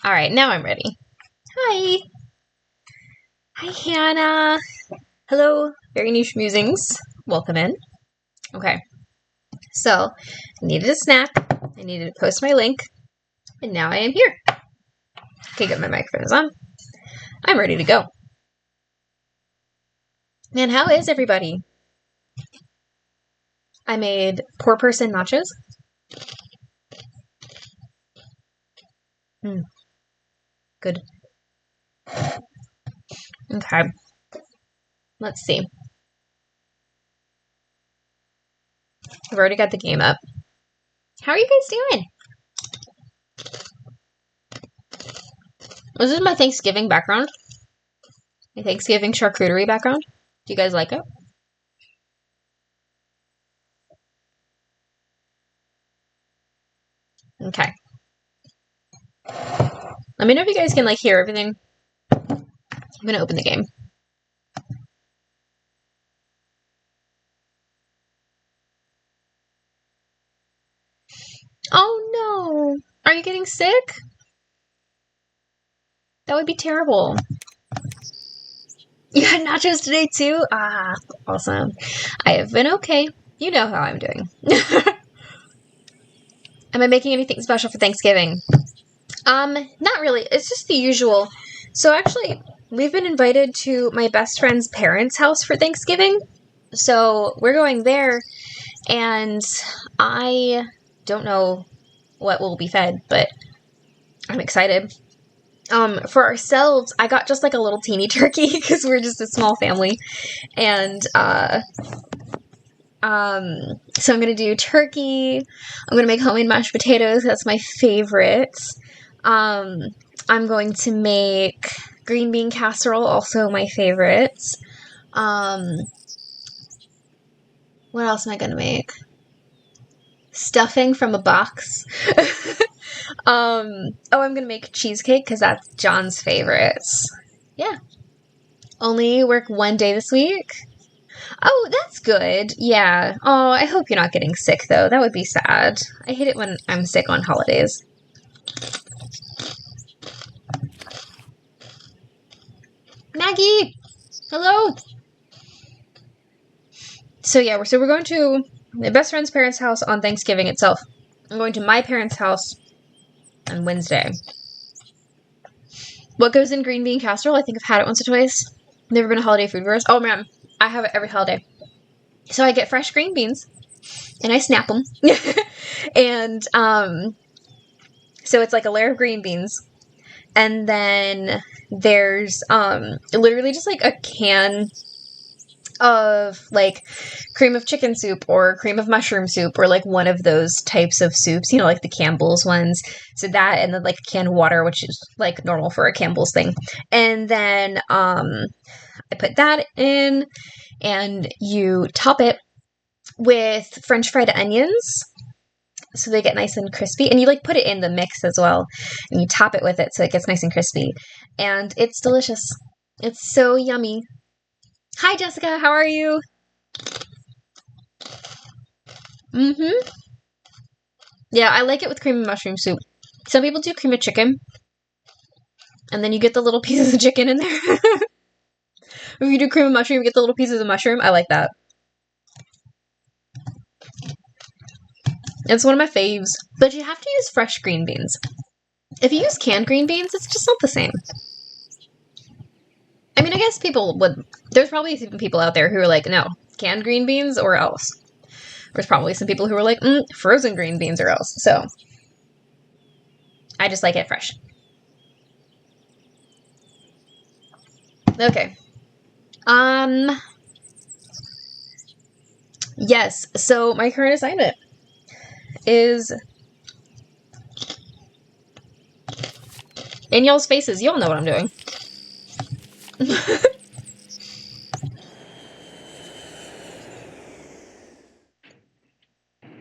All right, now I'm ready. Hi. Hi, Hannah. Hello, Very Niche Musings. Welcome in. Okay, so I needed a snack. I needed to post my link, and now I am here. Okay, good. My microphone is on. I'm ready to go. Man, how is everybody? I made poor person nachos. Good. Okay. Let's see. I've already got the game up. How are you guys doing? This is my Thanksgiving background. My Thanksgiving charcuterie background. Do you guys like it? Okay. Let me know if you guys can hear everything. I'm gonna open the game. Oh no! Are you getting sick? That would be terrible. You had nachos today too? Ah, awesome. I have been okay. You know how I'm doing. Am I making anything special for Thanksgiving? Not really. It's just the usual. So actually, we've been invited to my best friend's parents' house for Thanksgiving. So we're going there, and I don't know what will be fed, but I'm excited. For ourselves, I got just a little teeny turkey because we're just a small family, and so I'm gonna do turkey. I'm gonna make homemade mashed potatoes. That's my favorite. I'm going to make green bean casserole, also my favorite. What else am I gonna make? Stuffing from a box. I'm gonna make cheesecake because that's John's favorites. Yeah. Only work one day this week. Oh, that's good. Yeah. Oh, I hope you're not getting sick though. That would be sad. I hate it when I'm sick on holidays. Maggie! Hello! So yeah, we're going to my best friend's parents' house on Thanksgiving itself. I'm going to my parents' house on Wednesday. What goes in green bean casserole? I think I've had it once or twice. Never been a holiday food for us. Oh man, I have it every holiday. So I get fresh green beans, and I snap them. And, so it's a layer of green beans. And then there's, literally just a can of cream of chicken soup or cream of mushroom soup or one of those types of soups, the Campbell's ones. So that, and then a can of water, which is normal for a Campbell's thing. And then I put that in, and you top it with French fried onions so they get nice and crispy, and you put it in the mix as well, and you top it with it so it gets nice and crispy, and it's delicious. It's so yummy. Hi, Jessica. How are you? Yeah, I like it with cream and mushroom soup. Some people do cream of chicken, and then you get the little pieces of chicken in there. If you do cream of mushroom, you get the little pieces of mushroom. I like that. It's one of my faves. But you have to use fresh green beans. If you use canned green beans, it's just not the same. I mean, I guess people would... There's probably some people out there who are no, canned green beans or else. There's probably some people who are frozen green beans or else. So, I just like it fresh. Okay. Yes, so my current assignment is in y'all's faces. Y'all know what I'm doing.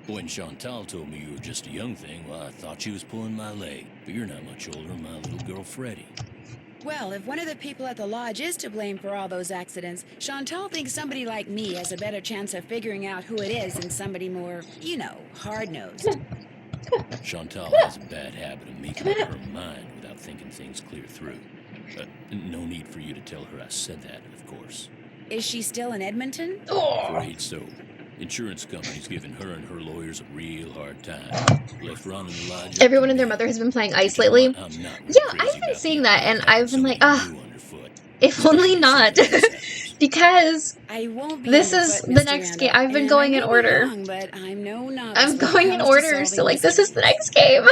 When Chantal told me you were just a young thing, well, I thought she was pulling my leg. But you're not much older than my little girl, Freddie. Well, if one of the people at the lodge is to blame for all those accidents, Chantal thinks somebody like me has a better chance of figuring out who it is than somebody more, hard-nosed. Chantal has a bad habit of making up her mind without thinking things clear through. No need for you to tell her I said that, of course. Is she still in Edmonton? Afraid so. Insurance company's giving her and her lawyers a real hard time. Left running the lodge. Everyone and their mother has been playing Ice lately. I'm not Yeah, I've been seeing that, and I've been like, if only not. Because I won't be this underfoot, is the Mr. next Randall, game. I've been and going I in may be order. wrong, but I'm no novice I'm when it going in comes to order, so solving like this is the next game.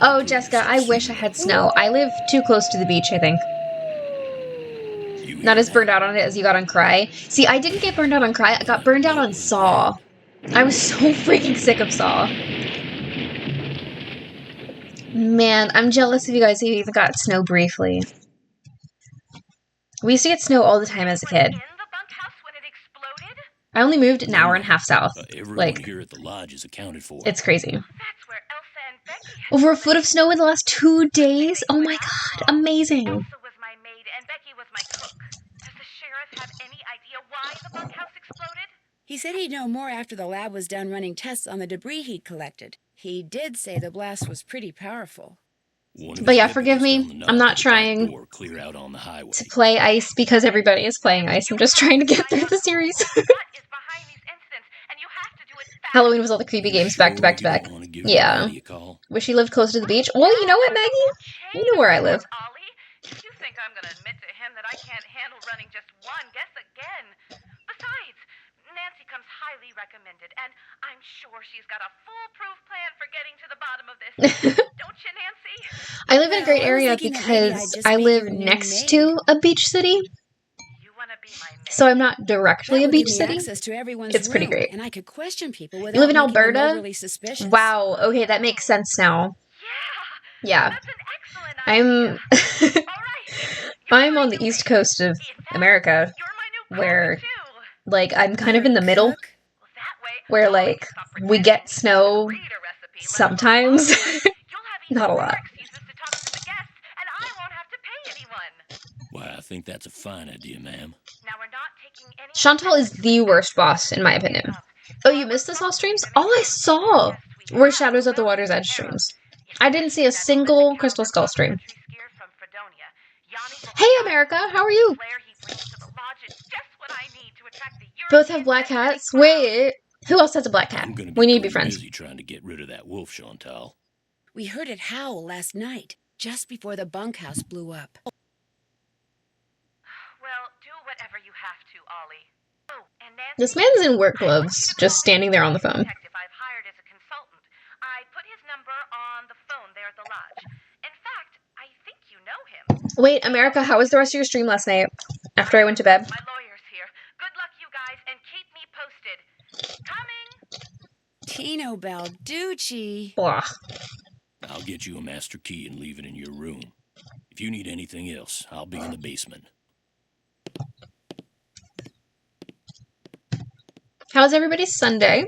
Oh, Jessica, I wish I had snow. I live too close to the beach, I think. Not as burned out on it as you got on Cry. See, I didn't get burned out on Cry. I got burned out on Saw. I was so freaking sick of Saw. Man, I'm jealous of you guys who even got snow briefly. We used to get snow all the time as a kid. I only moved an hour and a half south. Like, here at the lodge is accounted for. It's crazy. Over a foot of snow in the last 2 days? Oh my god, amazing. Elsa was my maid and Becky was my cook. Does the sheriff have any idea why the bunkhouse exploded? He said he'd know more after the lab was done running tests on the debris he'd collected. He did say the blast was pretty powerful. But yeah, forgive me. I'm not trying to play Ice because everybody is playing Ice. I'm just trying to get through the series. Halloween was all the creepy games back to back to back. Yeah. Wish you lived closer to the beach. Well, you know what, Maggie? You know where I live. You think I'm gonna admit to him that I can't handle running just one? Guess again. Besides, Nancy comes highly recommended, and I'm sure she's got a foolproof plan for getting to the bottom of this. Don't you, Nancy? I live in a great area because I live next to a beach city. So I'm not directly a beach city. It's pretty great. And I could question people You live in Alberta? really suspicious. Wow, okay, that makes sense now. Yeah. I'm I'm on the east coast of America, where, like, I'm kind of in the middle, where, like, we get snow sometimes. Not a lot. Why, I think that's a fine idea, ma'am. Chantal is the worst boss, in my opinion. Oh, you missed the Saw streams? All I saw were Shadows at the Water's Edge streams. I didn't see a single Crystal Skull stream. Hey, America, how are you? Both have black hats? Wait, who else has a black hat? We need to be friends. Busy trying to get rid of that wolf, Chantal. We heard it howl last night, just before the bunkhouse blew up. Well, do whatever you have to, Ollie. Oh, and Nancy, This man's in work gloves, just standing there on the phone. detective I've hired as a consultant. I put his number on the phone there at the lodge. In fact, I think you know him. Wait, America, how was the rest of your stream last night after I went to bed? My lawyer's here. Good luck, you guys, and keep me posted. Coming! Tino Balducci. Blah. I'll get you a master key and leave it in your room. If you need anything else, I'll be in the basement. How's everybody's Sunday?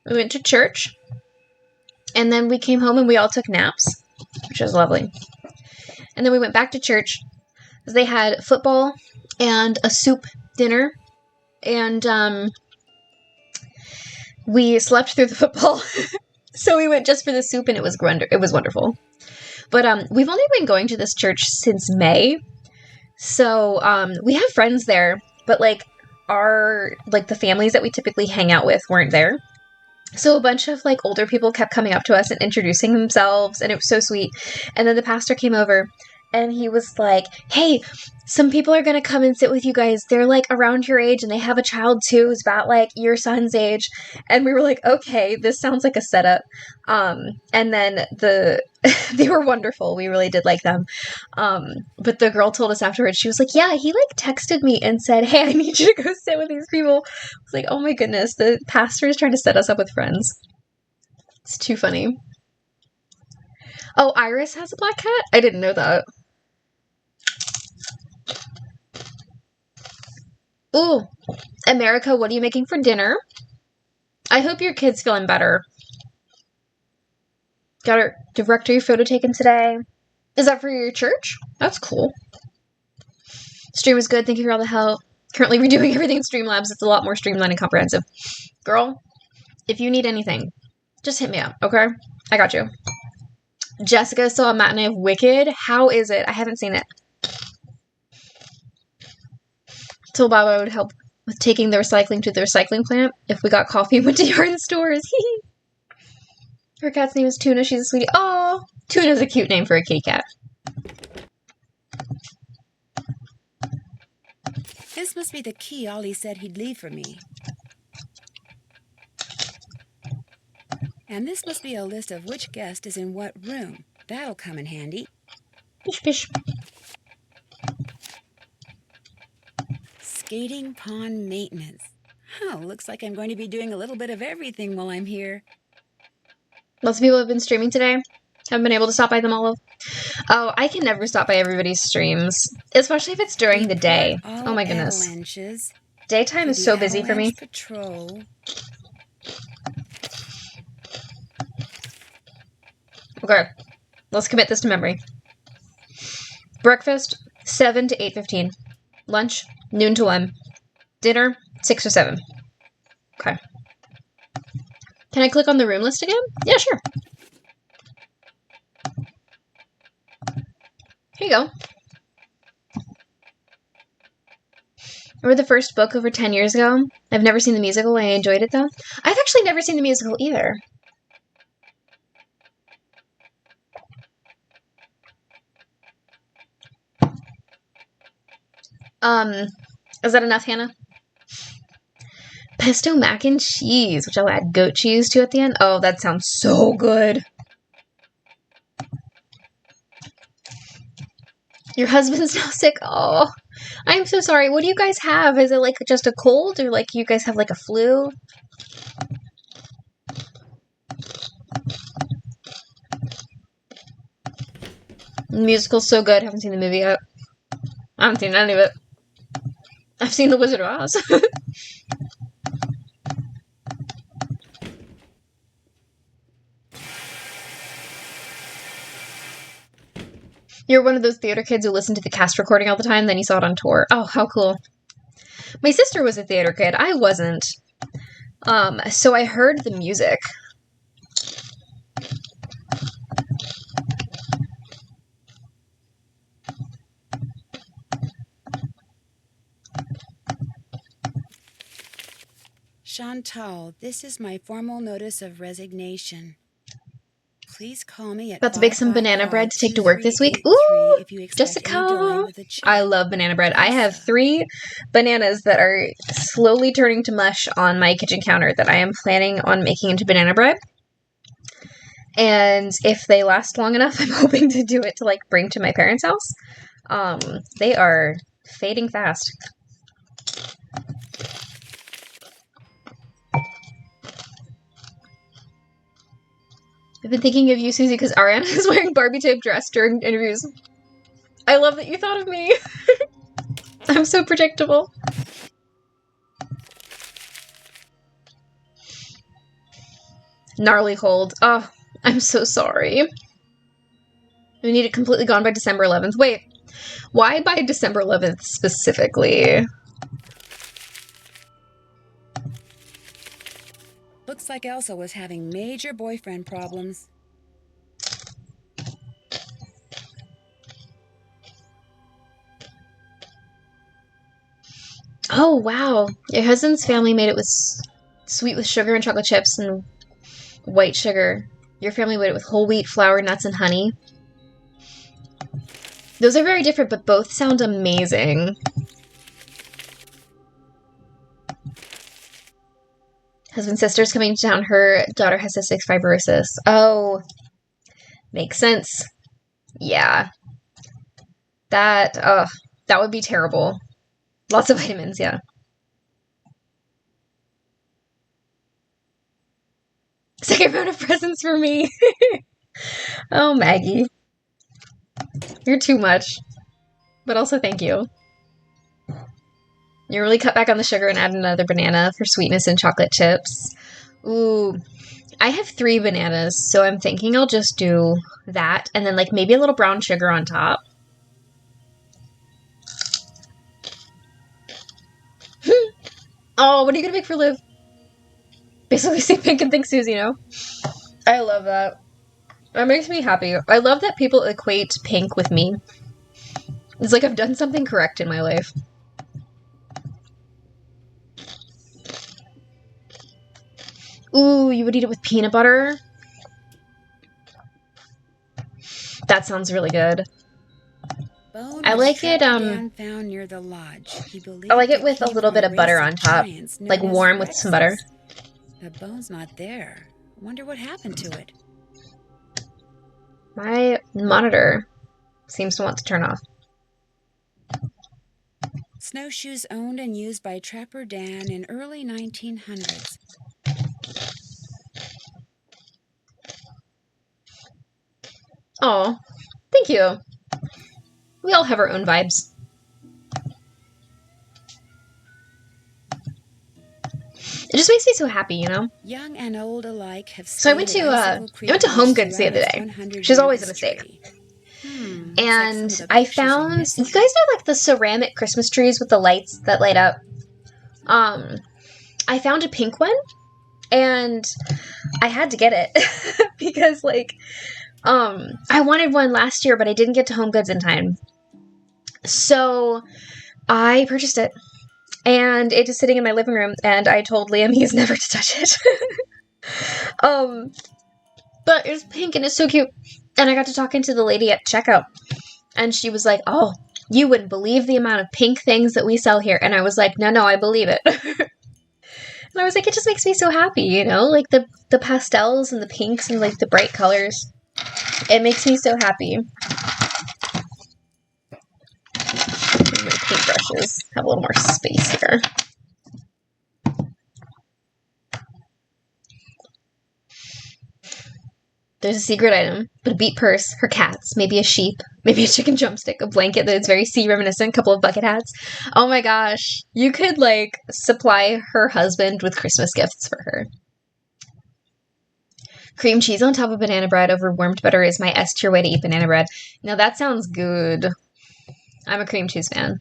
We went to church, and then we came home and we all took naps, which was lovely. And then we went back to church, because they had football and a soup dinner, and we slept through the football. So we went just for the soup, and it was wonderful. But we've only been going to this church since May, so we have friends there, but like the families that we typically hang out with weren't there. So a bunch of like older people kept coming up to us and introducing themselves, and it was so sweet. And then the pastor came over and he was like, "Hey, some people are going to come and sit with you guys. They're like around your age and they have a child too who's about like your son's age." And we were like, "Okay, this sounds like a setup." And then they were wonderful. We really did like them. But the girl told us afterwards, she was like, "Yeah, he like texted me and said, 'Hey, I need you to go sit with these people.'" I was like, "Oh my goodness, the pastor is trying to set us up with friends." It's too funny. Oh, Iris has a black cat? I didn't know that. Ooh, America, what are you making for dinner? I hope your kid's feeling better. Got her directory photo taken today. Is that for your church? That's cool. Stream is good. Thank you for all the help. Currently redoing everything in Streamlabs. It's a lot more streamlined and comprehensive. Girl, if you need anything, just hit me up, okay? I got you. Jessica saw a matinee of Wicked. How is it? I haven't seen it. Told Bob I would help with taking the recycling to the recycling plant if we got coffee and went to yard stores. Her cat's name is Tuna. She's a sweetie. Oh, Tuna's a cute name for a kitty cat. This must be the key Ollie said he'd leave for me. And this must be a list of which guest is in what room. That'll come in handy. Bish, bish. Skating pond maintenance. Oh, looks like I'm going to be doing a little bit of everything while I'm here. Lots of people have been streaming today. Haven't been able to stop by them all. Oh, I can never stop by everybody's streams. Especially if it's during the day. Oh my goodness. Daytime is so busy for me. Patrol. Okay, let's commit this to memory. Breakfast, 7 to 8:15. Lunch, noon to 1. Dinner, 6 to 7. Okay. Can I click on the room list again? Yeah, sure. Here you go. Remember the first book over 10 years ago? I've never seen the musical. I enjoyed it, though. I've actually never seen the musical either. Is that enough, Hannah? Pesto mac and cheese, which I'll add goat cheese to at the end. Oh, that sounds so good. Your husband's now sick. Oh, I'm so sorry. What do you guys have? Is it like just a cold or like you guys have like a flu? The musical's so good. Haven't seen the movie yet. I haven't seen any of it. I've seen The Wizard of Oz. You're one of those theater kids who listen to the cast recording all the time, then you saw it on tour. Oh, how cool. My sister was a theater kid. I wasn't. So I heard the music. Chantal, this is my formal notice of resignation. Please call me at About to bake some banana bread to take to work this week. Ooh, Jessica! I love banana bread. I have 3 bananas that are slowly turning to mush on my kitchen counter that I am planning on making into banana bread. And if they last long enough, I'm hoping to do it to like bring to my parents' house. They are fading fast. I've been thinking of you, Susie, because Ariana is wearing Barbie-type dress during interviews. I love that you thought of me. I'm so predictable. Gnarly cold. Oh, I'm so sorry. We need it completely gone by December 11th. Wait, why by December 11th specifically? Looks like Elsa was having major boyfriend problems. Oh, wow. Your husband's family made it with sweet with sugar and chocolate chips and white sugar. Your family made it with whole wheat, flour, nuts, and honey. Those are very different, but both sound amazing. Husband's sister's coming to town. Her daughter has cystic fibrosis. Oh, makes sense. Yeah. That would be terrible. Lots of vitamins, yeah. Second round of presents for me. Oh, Maggie. You're too much. But also thank you. You really cut back on the sugar and add another banana for sweetness and chocolate chips. Ooh. I have 3 bananas, so I'm thinking I'll just do that and then like maybe a little brown sugar on top. Oh, what are you gonna make for Liv? Basically, see Pink and think Susie, you know? I love that. That makes me happy. I love that people equate pink with me. It's like I've done something correct in my life. Ooh, you would eat it with peanut butter? That sounds really good. I like it, found near the lodge. He I like it believed with a came little from bit of butter race on top. giants known Like as warm with some butter. Rexes. The bone's not there. I wonder what happened to it. My monitor seems to want to turn off. Snowshoes owned and used by Trapper Dan in early 1900s. Oh, thank you. We all have our own vibes. It just makes me so happy, you know? Young and old alike have So I went to Home Goods the other day, which is always a mistake. And I found, you guys know like the ceramic Christmas trees with the lights that light up? I found a pink one, and I had to get it because like, I wanted one last year, but I didn't get to Home Goods in time. So I purchased it, and it is sitting in my living room, and I told Liam he's never to touch it. But it's pink and it's so cute. And I got to talking to the lady at checkout, and she was like, oh, you wouldn't believe the amount of pink things that we sell here. And I was like, no, I believe it. And I was like, it just makes me so happy, you know? Like the pastels and the pinks and like the bright colors. It makes me so happy. My paintbrushes have a little more space here. There's a secret item, but a beat purse, her cats, maybe a sheep, maybe a chicken drumstick, a blanket that is very sea reminiscent, a couple of bucket hats. Oh my gosh, you could like supply her husband with Christmas gifts for her. Cream cheese on top of banana bread over warmed butter is my S tier way to eat banana bread. Now that sounds good. I'm a cream cheese fan,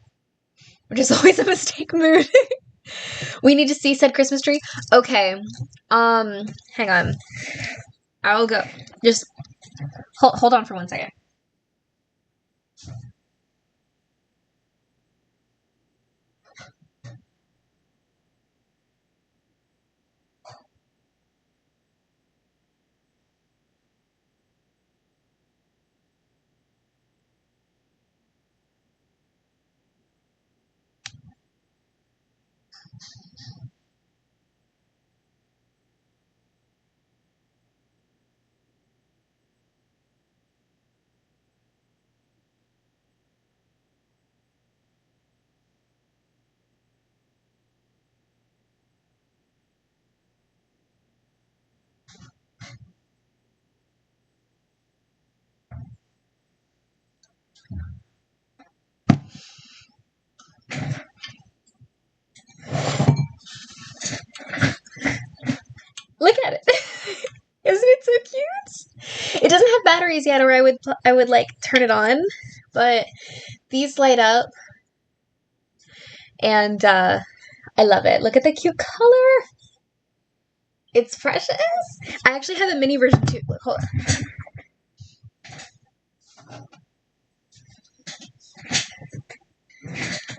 which is always a mistake mood. We need to see said Christmas tree. Okay, hang on. I'll go. Just hold on for 1 second. Look at it. Isn't it so cute? It doesn't have batteries yet, or I would like turn it on, but these light up, and I love it. Look at the cute color. It's precious. I actually have a mini version too. Look, hold on.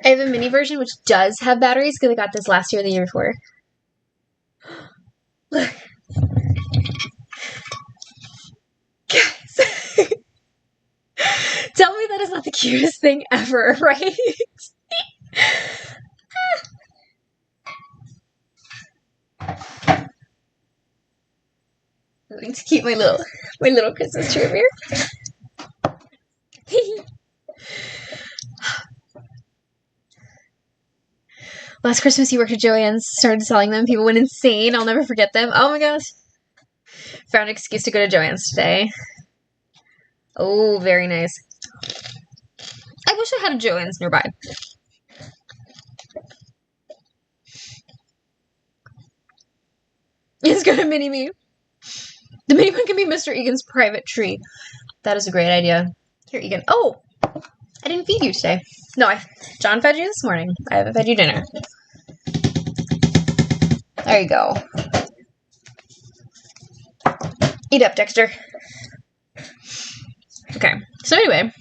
I have a mini version which does have batteries because I got this last year or the year before. Look. Guys. Tell me that is not the cutest thing ever, right? I'm going to keep my little Christmas tree over here. Last Christmas, you worked at Joann's, started selling them. People went insane. I'll never forget them. Oh my gosh. Found an excuse to go to Joann's today. Oh, very nice. I wish I had a Joann's nearby. It's got a mini-me. The mini-one can be Mr. Egan's private tree. That is a great idea. Here, Egan. Oh! I didn't feed you today. No, John fed you this morning. I haven't fed you dinner. There you go. Eat up, Dexter. Okay, so anyway,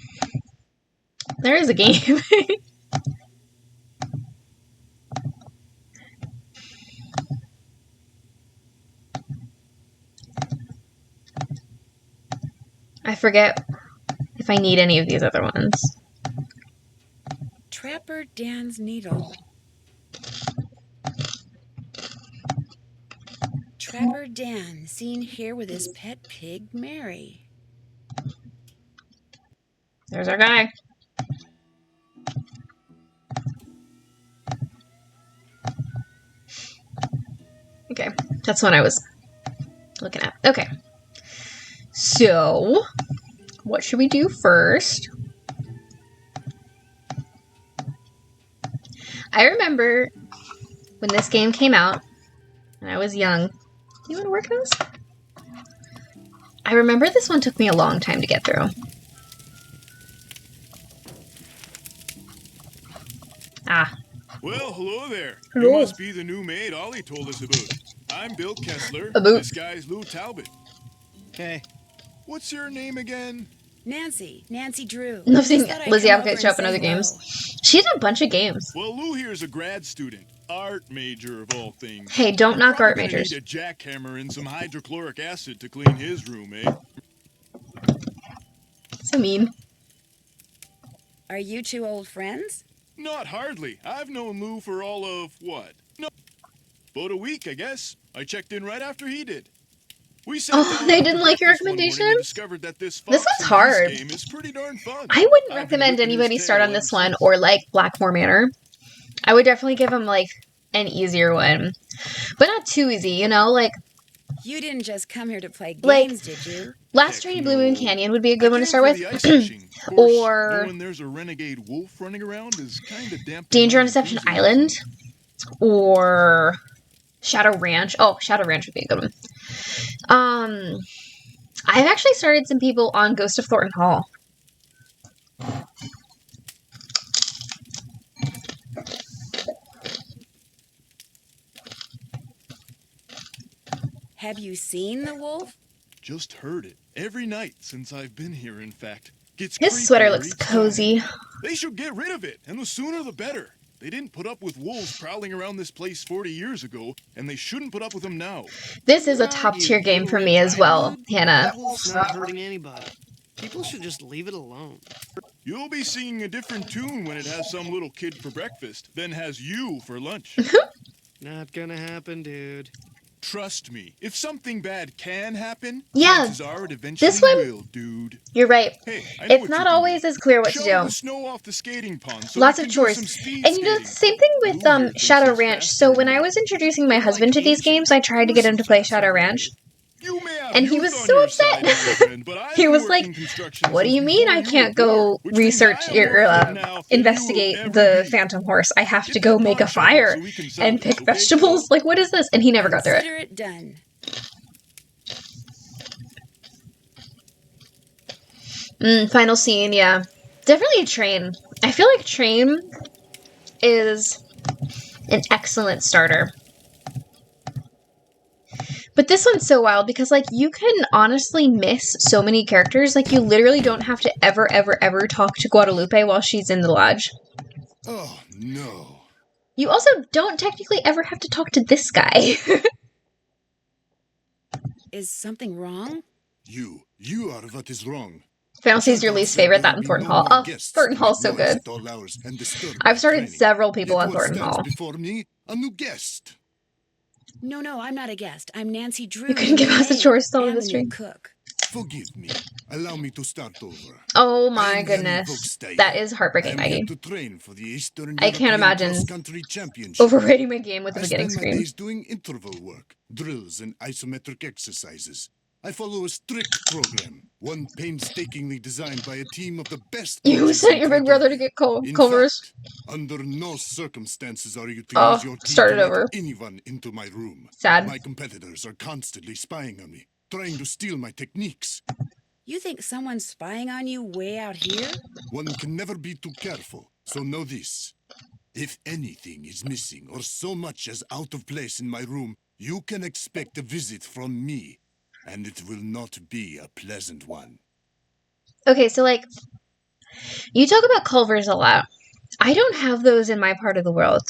there is a game. I forget if I need any of these other ones. Trapper Dan's needle. Trapper Dan, seen here with his pet pig, Mary. There's our guy. Okay, that's what I was looking at. Okay. So, what should we do first? I remember when this game came out, and I was young. You want to work this? I remember this one took me a long time to get through. Ah. Well, hello there. Hello. You must be the new maid Ollie told us about. I'm Bill Kessler. About. This guy's Lou Talbot. Hey. What's your name again? Nancy Drew. I've seen Just thought I'd Lizzie come Advocate over show and up in say other hello. games. She's in a bunch of games. Well, Lou here's a grad student. Art major of all things. Hey, don't knock art Probably gonna majors. need a jackhammer and some hydrochloric acid to clean his room, eh? So mean. Are you two old friends? Not hardly. I've known Lou for all of what? No, about a week, I guess. I checked in right after he did. We sat Oh, down they after didn't like your breakfast one morning and recommendations? discovered that this This Fox one's and hard. Geese game is pretty darn fun. I wouldn't I've been recommend whipping his anybody start tail on this ever one since. or like Blackmore Manor. I would definitely give them like an easier one. But not too easy, you know? Like You didn't just come here to play Like- games, did you? Last Train to Blue Moon no. Canyon would be a good one to I start came with. for the ice fishing. Of course, Or- knowing there's a renegade wolf running around is kind of damp. Danger on Deception Island. Or Shadow Ranch. Oh, Shadow Ranch would be a good one. I've actually started some people on Ghost of Thornton Hall. Have you seen the wolf? Just heard it every night since I've been here. In fact, gets His sweater creepier looks each time. cozy. They should get rid of it, and the sooner the better. They didn't put up with wolves prowling around this place 40 years ago, and they shouldn't put up with them now. This is a top tier game for me as well, Hannah. That wolf's not hurting anybody. People should just leave it alone. You'll be singing a different tune when it has some little kid for breakfast, then has you for lunch. Not gonna happen, dude. Trust me, if something bad can happen, Yeah, chances are it eventually this one- will, dude. You're right. Hey, I know It's what not you're doing. always as clear what to Shovel do. the snow off the skating pond so Lots we of can do chores. some speed And you know, it's the skating. same thing with Lou here thinks Shadow he's Ranch. faster So than when I you. was introducing my husband to these games, I tried to get him to play Shadow Ranch. You may have And he youth was on so your upset. side, my friend, but I've He been was working like, construction "What do since you mean before I you can't were go born, which means research I am more or fit now than investigate you will the ever be. Phantom Horse? I have to Get go that make a pond shoveled fire so we can settle and this, pick okay, vegetables? kiddo? Like, what is this?" And he never got through it. Consider it done. Final scene, yeah. Definitely a Train. I feel like Train is an excellent starter. But this one's so wild because, like, you can honestly miss so many characters. Like, you literally don't have to ever, ever, ever talk to Guadalupe while she's in the lodge. Oh, no. You also don't technically ever have to talk to this guy. Is something wrong? You are what is wrong. Final Sea's your least favorite, that in Thornton Hall. Oh, Thornton Hall's so good. I've started several people on Thornton Hall. Before me, a new guest. No, I'm not a guest. I'm Nancy Drew. You couldn't give us a maid, chore still in and the the stream. new cook. Forgive me. Allow me to start over. Oh I my am Henry goodness. Vogstein. That is I heartbreaking, am here Maggie. to train for the Eastern I can't European imagine cross-country championship. Overrating my game with the I beginning spend my screen. days doing interval work, drills, and isometric exercises. I follow a strict program, one painstakingly designed by a team of the best. You coaches sent in your big brother to Tripoli. get In Culver's. fact, under no circumstances are you to Oh, use your team start to it let over. anyone into my room. Sad. My competitors are constantly spying on me, trying to steal my techniques. You think someone's spying on you way out here? One can never be too careful, so know this. If anything is missing or so much as out of place in my room, you can expect a visit from me, and it will not be a pleasant one. Okay, so, like, you talk about culvers a lot. I don't have those in my part of the world.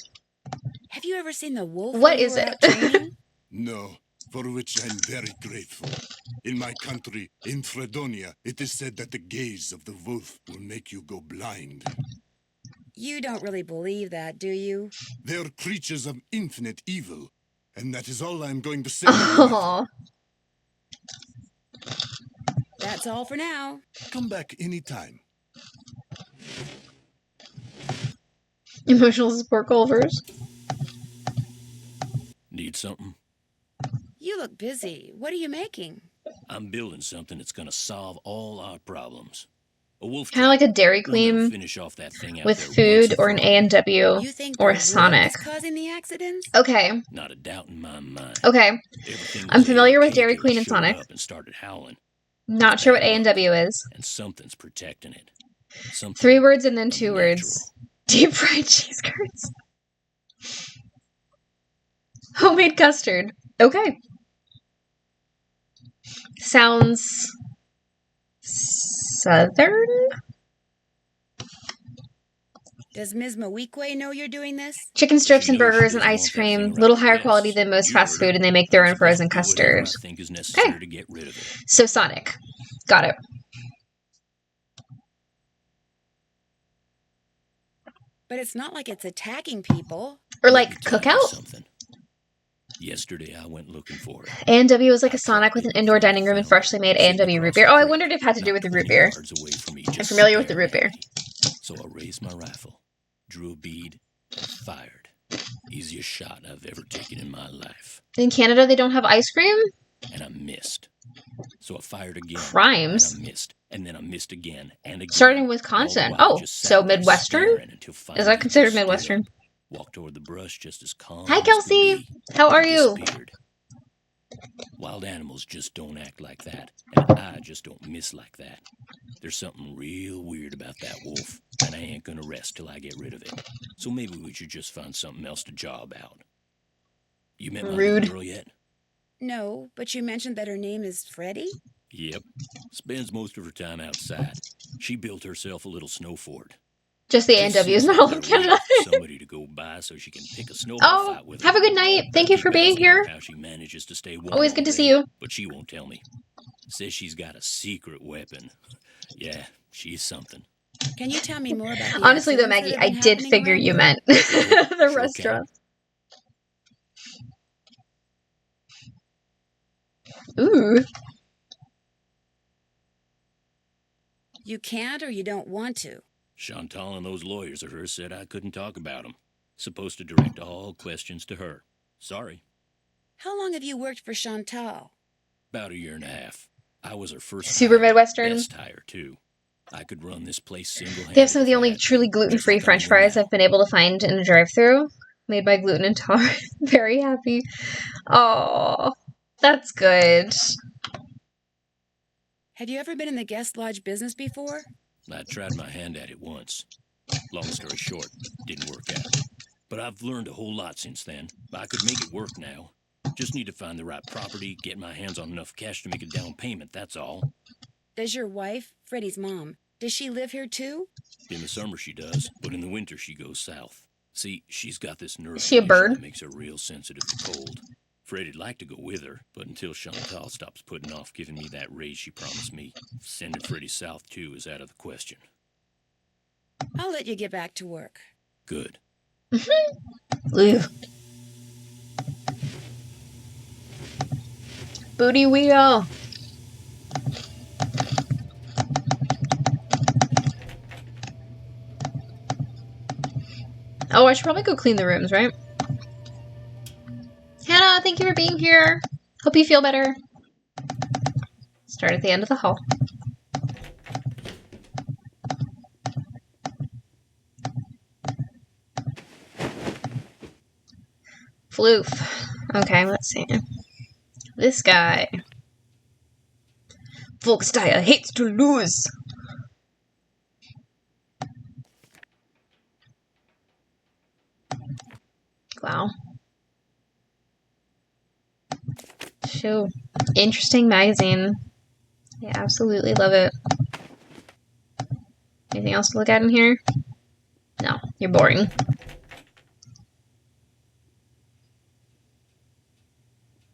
Have you ever seen the wolf What while you is were it? out training? No, for which I'm very grateful. In my country, in Fredonia, it is said that the gaze of the wolf will make you go blind. You don't really believe that, do you? They are creatures of infinite evil, and that is all I'm going to say. on the matter. Oh, That's all for now. Come back anytime. emotional support culvers. Need something? You look busy. What are you making? I'm building something that's gonna solve all our problems. A wolf Kind of like a Dairy We'll never Queen finish off that thing out with there once food, and or for an all. A&W, You think or the a wolf Sonic. is causing the accidents? Okay, Not a doubt in my mind. okay. Everything I'm was familiar with A-OK Dairy till it Queen and showed Sonic. up and started howling. Not sure what Bad luck. A&W is. And something's protecting it. Something 3 words and then 2 unnatural. words. Deep fried cheese curds. Homemade custard. Okay. Sounds southern? Does Ms. Mawique know you're doing this? Chicken strips She and knows she burgers and doesn't ice want that cream. thing Little around. higher Yes, quality than most you fast heard her. food, and they make their I'm own frozen supposed to do whatever custard. I think is necessary Okay. to get rid of it. So Sonic. Got it. But it's not like it's attacking people. Or Let like me tell you cookout? something. Yesterday I went looking for it. A&W is like I a Sonic with an tracked it indoor and finally dining room and found it, freshly made sitting A&W root across beer. the Oh, I creek, wondered if it had to do not with the root 20 beer. yards away from me, I'm just familiar with the root staring beer. at me. So I raised my rifle, drew a bead, and fired. Easiest shot I've ever taken in my life. In Canada, they don't have ice cream? And I missed. So I fired again. Crimes. And I missed. And then I missed again and again. Started in All the Wisconsin. while I Oh, just sat so there Midwestern? staring until Is finally that he considered just stood Midwestern? up, walked toward the brush just as calm Hi, as could Kelsey. be, How are and you? disappeared. Wild animals just don't act like that, and I just don't miss like that. There's something real weird about that wolf, and I ain't gonna rest till I get rid of it. So maybe we should just find something else to jaw about. You met my Rude. little girl yet? No, but you mentioned that her name is Freddie? Yep. Spends most of her time outside. She built herself a little snow fort. Just the Just A&W is sits not out all in there waiting Canada. for somebody to go by so she can pick a snowball Oh, fight with her. have a good night. Thank I you keep for being asking her here. how she manages to stay warm Always all good to day, see you. But she won't tell me. Says she's got a secret weapon. Yeah, she's something. Can you tell me more about the Honestly, though, accidents that Maggie, have I been did happening figure around you here? meant Sure the can. restaurant. Ooh. You can't or you don't want to. Chantal and those lawyers of hers said I couldn't talk about them. Supposed to direct all questions to her. Sorry. How long have you worked for Chantal? About a year and a half. I was her first Super hire, Midwestern. best hire, too. I could run this place single-handed. They have some of the if I only had to, truly just gluten-free like I'm French doing fries now. I've been able to find in a drive-thru, made by gluten intolerant. Very happy. Oh, that's good. Have you ever been in the guest lodge business before? I tried my hand at it once. Long story short, didn't work out. But I've learned a whole lot since then. I could make it work now. Just need to find the right property, get my hands on enough cash to make a down payment, that's all. Does your wife, Freddie's mom, does she live here too? In the summer she does, but in the winter she goes south. See, she's got this nerve Is she a condition bird? that makes her real sensitive to cold. Freddie'd like to go with her, but until Chantal stops putting off giving me that raise she promised me, sending Freddie south too is out of the question. I'll let you get back to work. Good. Ooh. Booty wheel. Oh, I should probably go clean the rooms, right? Hannah, thank you for being here. Hope you feel better. Start at the end of the hall. Floof. Okay, let's see. This guy. Volksteier hates to lose. Wow. Show. Interesting magazine. I absolutely love it. Anything else to look at in here? No, you're boring.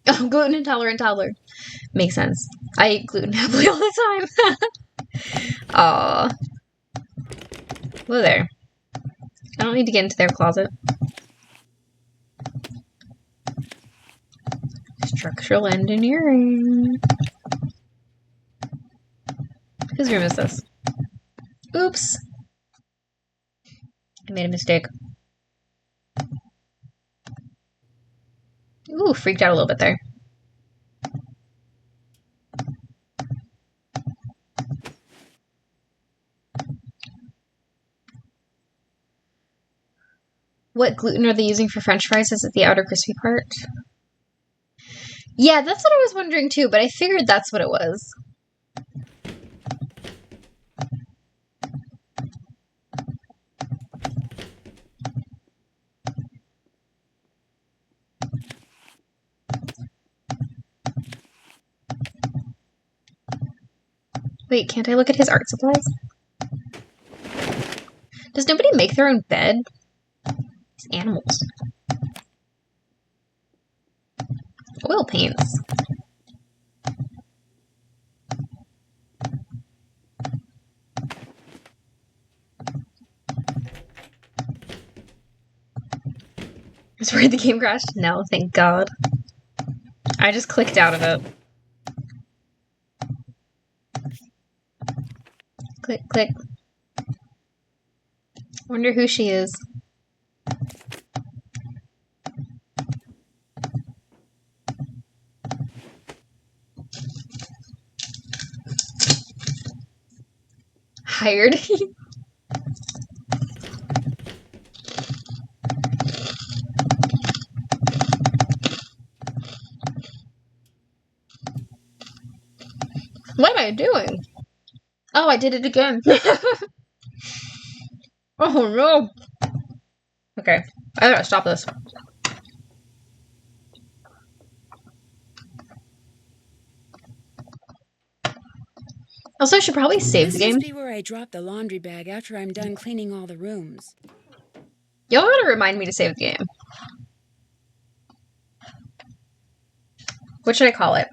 Oh, gluten intolerant toddler. Makes sense. I eat gluten happily all the time. Aw. Hello there. I don't need to get into their closet. Structural engineering. Whose room is this? Oops. I made a mistake. Ooh, freaked out a little bit there. What gluten are they using for French fries? Is it the outer crispy part? Yeah, that's what I was wondering too, but I figured that's what it was. Wait, can't I look at his art supplies? Does nobody make their own bed? It's animals. Oil paints. I was worried the game crashed. No, thank God. I just clicked out of it. Click, click. Wonder who she is. Hired. What am I doing? Oh, I did it again. Oh no. Okay, I gotta stop this. Also, I should probably save the game. This must be where I drop the laundry bag after I'm done cleaning all the rooms. Y'all gotta remind me to save the game. What should I call it?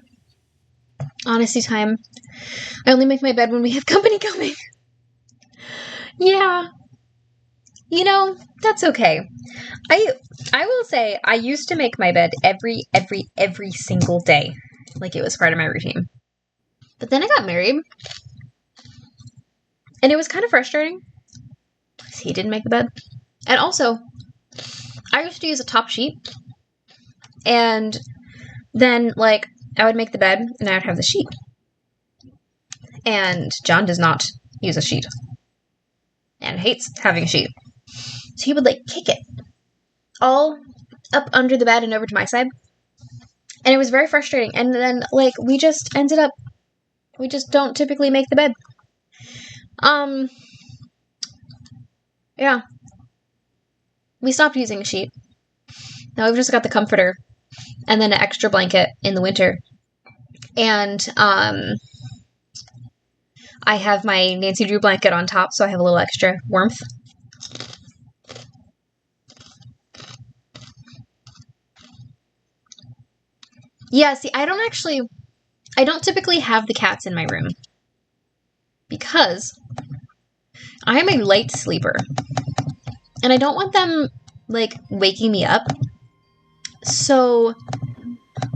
Honesty time. I only make my bed when we have company coming. Yeah. You know, that's okay. I will say I used to make my bed every single day. Like it was part of my routine. But then I got married. And it was kind of frustrating. Because he didn't make the bed. And also, I used to use a top sheet. And then, like, I would make the bed and I would have the sheet. And John does not use a sheet. And hates having a sheet. So he would, like, kick it all up under the bed and over to my side. And it was very frustrating. And then, like, we just don't typically make the bed. Yeah. We stopped using a sheet. Now we've just got the comforter. And then an extra blanket in the winter. And, I have my Nancy Drew blanket on top, so I have a little extra warmth. Yeah, see, I don't typically have the cats in my room. Because I am a light sleeper. And I don't want them, like, waking me up. So,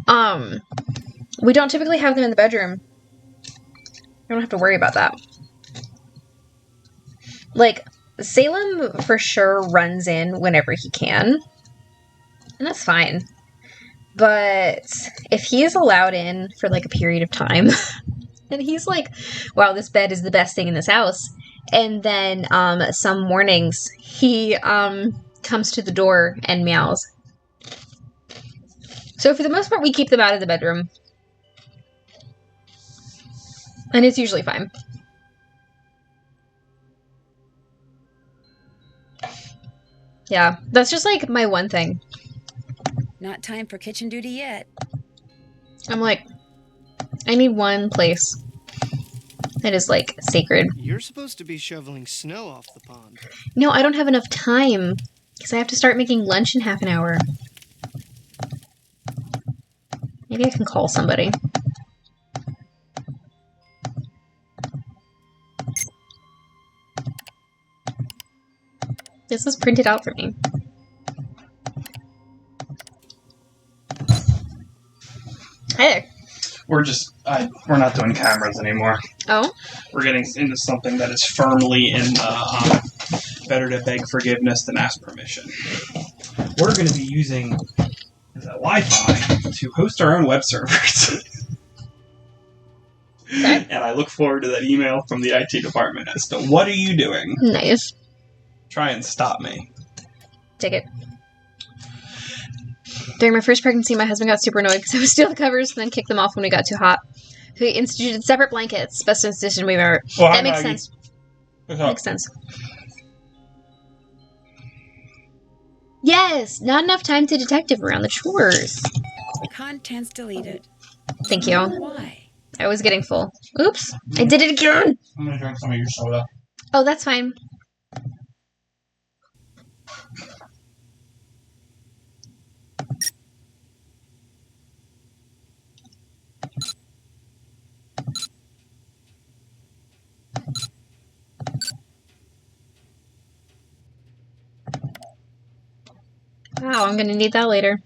we don't typically have them in the bedroom. I don't have to worry about that. Like, Salem for sure runs in whenever he can. And that's fine. But if he is allowed in for, like, a period of time, and he's like, wow, this bed is the best thing in this house. And then, some mornings, he, comes to the door and meows. So for the most part, we keep them out of the bedroom. And it's usually fine. Yeah, that's just like my one thing. Not time for kitchen duty yet. I'm like, I need one place. It is, like, sacred. You're supposed to be shoveling snow off the pond. No, I don't have enough time. Because I have to start making lunch in half an hour. Maybe I can call somebody. This was printed out for me. Hi there. We're we're not doing cameras anymore. Oh? We're getting into something that is firmly in better to beg forgiveness than ask permission. We're going to be using Wi-Fi to host our own web servers. Okay. And I look forward to that email from the IT department as to what are you doing? Nice. Try and stop me. Take it. During my first pregnancy, my husband got super annoyed because I would steal the covers and then kick them off when we got too hot. So he instituted separate blankets. Best decision we've ever. Well, that makes sense. Makes sense. Yes! Not enough time to detective around the chores. Contents deleted. Thank you. Why? I was getting full. Oops. I did it again! I'm going to drink some of your soda. Oh, that's fine. Wow, I'm gonna need that later.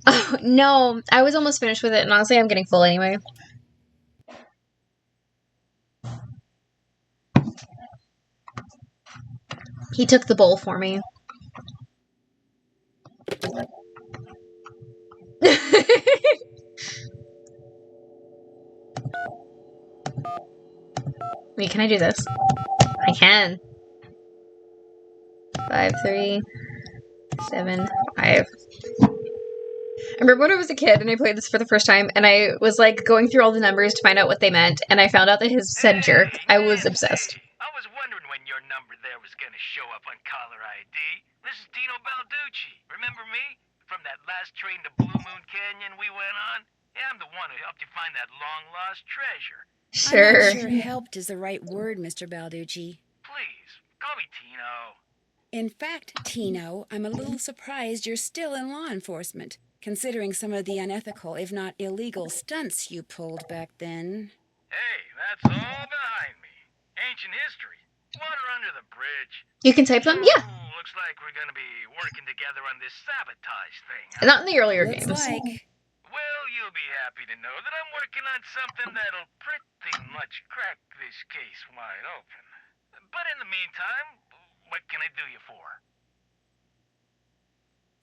Oh, no. I was almost finished with it, and honestly, I'm getting full anyway. He took the bowl for me. Wait, can I do this? I can. 5, 3, 7, 5. I remember when I was a kid and I played this for the first time and I was like going through all the numbers to find out what they meant and I found out that his said jerk. I was obsessed. I was wondering when your number there was going to show up on caller ID. This is Dino Balducci. Remember me? From that last train to Blue Moon Canyon we went on? Yeah, I'm the one who helped you find that long-lost treasure. I'm not sure helped is the right word, Mr. Balducci. Please, call me Tino. In fact, Tino, I'm a little surprised you're still in law enforcement, considering some of the unethical, if not illegal, stunts you pulled back then. Hey, that's all behind me. Ancient history. Water under the bridge. You can type them? Yeah. Ooh, looks like we're going to be working together on this sabotage thing. Huh? Not in the earlier Looks games. like. Well, you'll be happy to know that I'm working on something that'll pretty much crack this case wide open. But in the meantime, what can I do you for?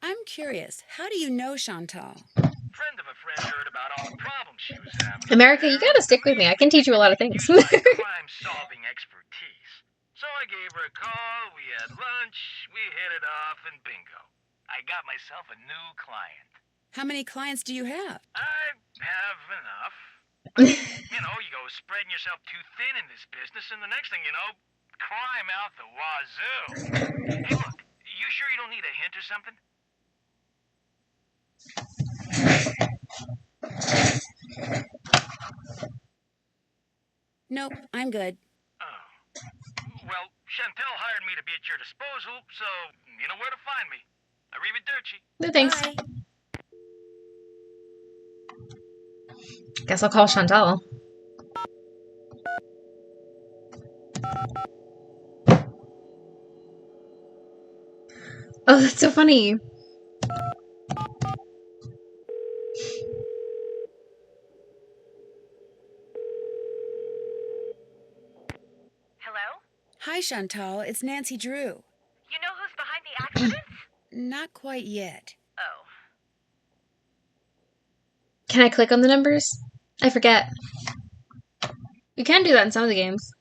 I'm curious, how do you know Chantal? Friend of a friend heard about all the problems she was having. America, you gotta stick with me. I can teach you a lot of things. Used my crime-solving expertise. So I gave her a call, we had lunch, we hit it off, and bingo. I got myself a new client. How many clients do you have? I have enough. But, you know, you go spreading yourself too thin in this business, and the next thing you know, crime out the wazoo. Hey, look, you sure you don't need a hint or something? Nope, I'm good. Oh. Well, Chantel hired me to be at your disposal, so you know where to find me. Arrivederci. No thanks. Bye. Guess I'll call Chantal. Oh, that's so funny. Hello? Hi, Chantal. It's Nancy Drew. You know who's behind the accidents? Not quite yet. Oh. Can I click on the numbers? I forget. You can do that in some of the games.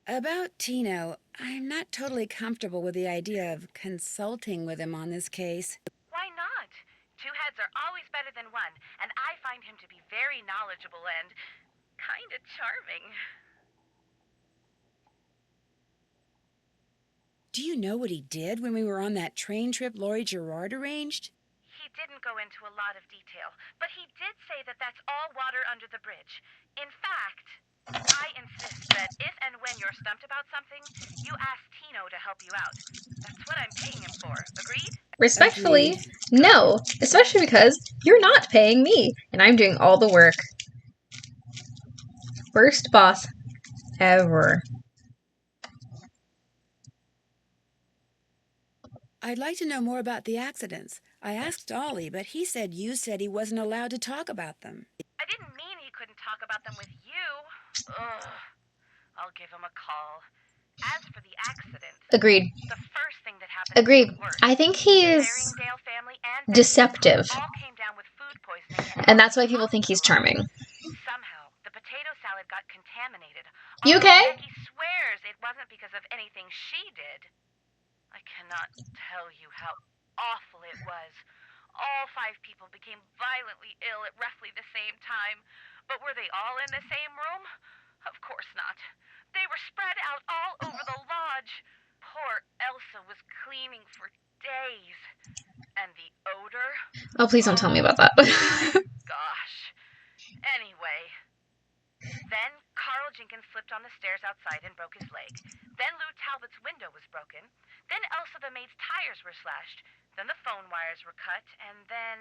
About Tino, I'm not totally comfortable with the idea of consulting with him on this case. Why not? Two heads are always better than one, and I find him to be very knowledgeable and kind of charming. Do you know what he did when we were on that train trip Laurie Gerard arranged? He he didn't go into a lot of detail, but he did say that that's all water under the bridge. In fact, I insist that if and when you're stumped about something, you ask Tino to help you out. That's what I'm paying him for. Agreed? Respectfully, Agreed. no. Especially because you're not paying me, and I'm doing all the work. Worst boss ever. I'd like to know more about the accidents. I asked Ollie, but he said you said he wasn't allowed to talk about them. I didn't mean he couldn't talk about them with you. Ugh. I'll give him a call. As for the accident, Agreed. the first thing that happened Agreed. was the worst. I think he The is Herringdale family and deceptive. all came down with food poisoning, And that's why people think he's charming. somehow the potato salad got contaminated. You Although okay? Becky swears it wasn't because of anything she did. I cannot tell you how awful it was. All 5 people became violently ill at roughly the same time. But were they all in the same room? Of course not. They were spread out all over the lodge. Poor Elsa was cleaning for days. And the odor? Oh, please don't tell me about that. Gosh. Anyway. Then Carl Jenkins slipped on the stairs outside and broke his leg. Then Lou Talbot's window was broken. Then Elsa the maid's tires were slashed. Then the phone wires were cut. And then...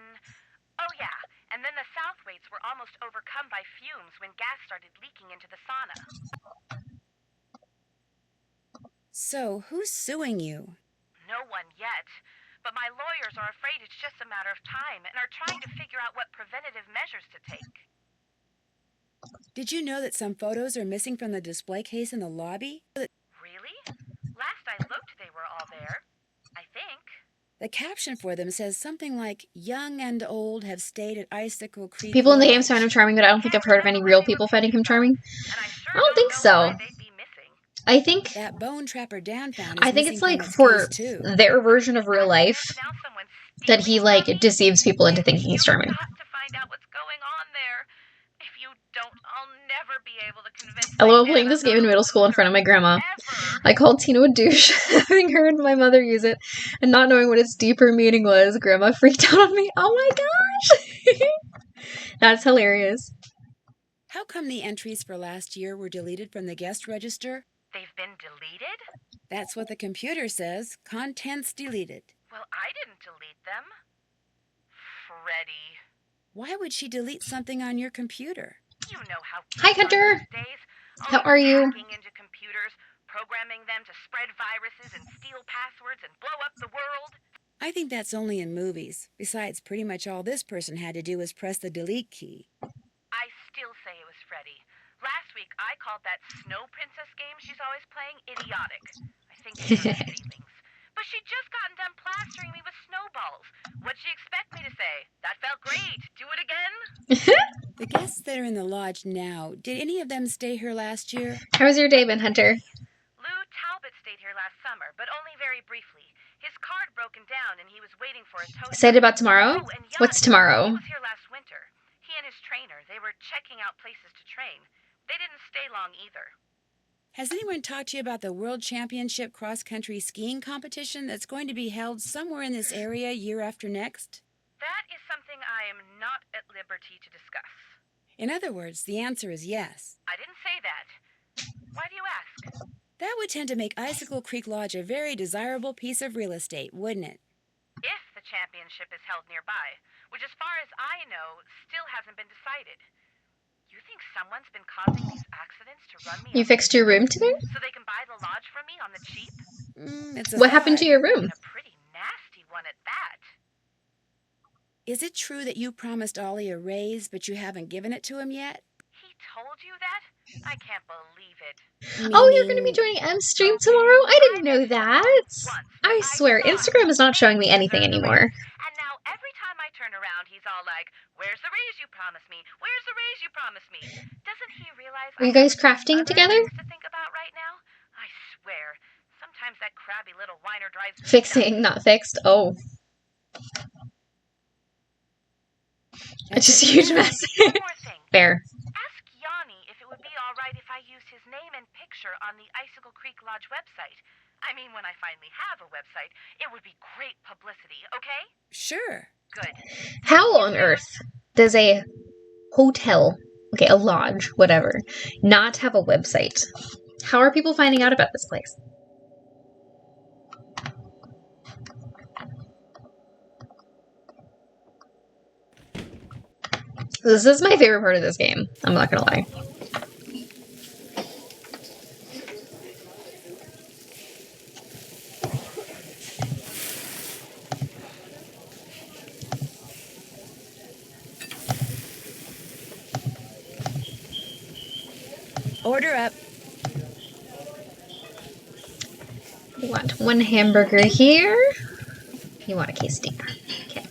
Oh, yeah. And then the Southwaites were almost overcome by fumes when gas started leaking into the sauna. So, who's suing you? No one yet. But my lawyers are afraid it's just a matter of time and are trying to figure out what preventative measures to take. Did you know that some photos are missing from the display case in the lobby? Really? Last I looked, they were all there. I think. The caption for them says something like, "Young and old have stayed at Icicle Creek People in the game Lodge." find him charming, but I don't think I've heard of any real people finding him charming. And I sure I don't think know so. why they'd be missing. I think That bone trapper Dan found is I think missing it's like from its for case, too. their version of real life Now someone's that he stealing like from me? deceives people into thinking he's charming. You've got to find out what's going on there. If you don't, I'll never be able to convince I my love dad playing I'm this game not in a middle school in front of my grandma. loser I called Tino a douche, having heard my mother use it, and not knowing what its deeper meaning was. Grandma freaked out on me. Oh my gosh! That's hilarious. How come the entries for last year were deleted from the guest register? They've been deleted? That's what the computer says. Contents deleted. Well, I didn't delete them. Freddie. Why would she delete something on your computer? You know how Hi, kids are Hunter. these days. How Always are you? hacking into computers, programming them to spread viruses and steal passwords and blow up the world. I think that's only in movies. Besides, pretty much all this person had to do was press the delete key. I still say it was Freddie. Last week, I called that Snow Princess game she's always playing idiotic. I think it's her feelings. But she'd just gotten done plastering me with snowballs. What'd she expect me to say? That felt great. Do it again? The guests that are in the lodge now, did any of them stay here last year? How's your day been, Hunter? Lou Talbot stayed here last summer, but only very briefly. His card broken down and he was waiting for a tow. Excited about tomorrow? Oh, and Jan, What's tomorrow? He was here last winter. He and his trainer, they were checking out places to train. They didn't stay long either. Has anyone talked to you about the World Championship cross-country skiing competition that's going to be held somewhere in this area year after next? That is something I am not at liberty to discuss. In other words, the answer is yes. I didn't say that. Why do you ask? That would tend to make Icicle Creek Lodge a very desirable piece of real estate, wouldn't it? If the championship is held nearby, which as far as I know, still hasn't been decided. You think someone's been causing these accidents to run me You up fixed your room today? so they can buy the lodge from me on the cheap? It's a What happened to thought. your room? And a pretty nasty one at that. Is it true that you promised Ollie a raise, but you haven't given it to him yet? He told you that? I can't believe it. Oh, you're going to be joining M's stream tomorrow? I didn't know that. I swear, Instagram is not showing me anything anymore. And now every time I turn around, he's all like, "Where's the raise you promised me? Where's the raise you promised me?" Doesn't he realize Are you I guys have crafting other together? things to think about right now? I swear, sometimes that crabby little whiner drives me Fixing, not fixed. Oh. It's just a huge mess. One more thing. Fair. Ask Yanni if it would be all right if I used his name and picture on the Icicle Creek Lodge website. I mean, when I finally have a website, it would be great publicity, okay? Sure. Good. How on earth does a hotel, okay, a lodge, whatever, not have a website? How are people finding out about this place? This is my favorite part of this game. I'm not gonna lie. Order up. You want one hamburger here. You want a quesadilla. Okay.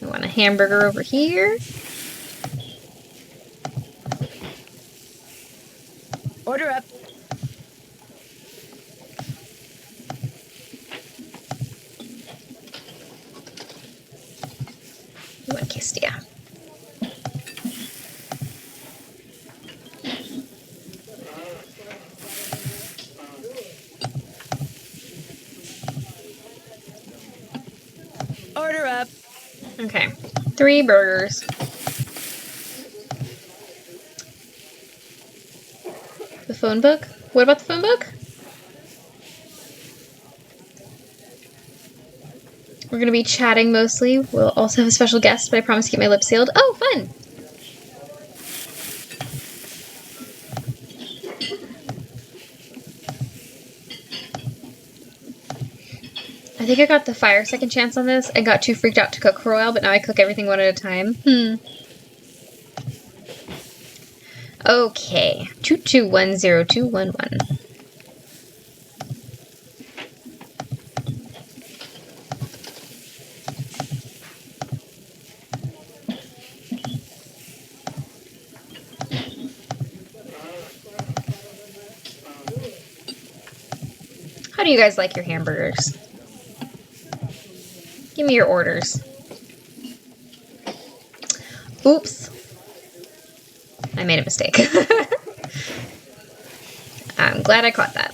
You want a hamburger over here. Order up. You want a quesadilla. Order up. Okay. 3 burgers. The phone book? What about the phone book? We're going to be chatting mostly. We'll also have a special guest, but I promise to keep my lips sealed. Oh, fun! I think I got the fire second chance on this and got too freaked out to cook for a while, but now I cook everything one at a time. Okay. 22102111. How do you guys like your hamburgers? Give me your orders. Oops. I made a mistake. I'm glad I caught that.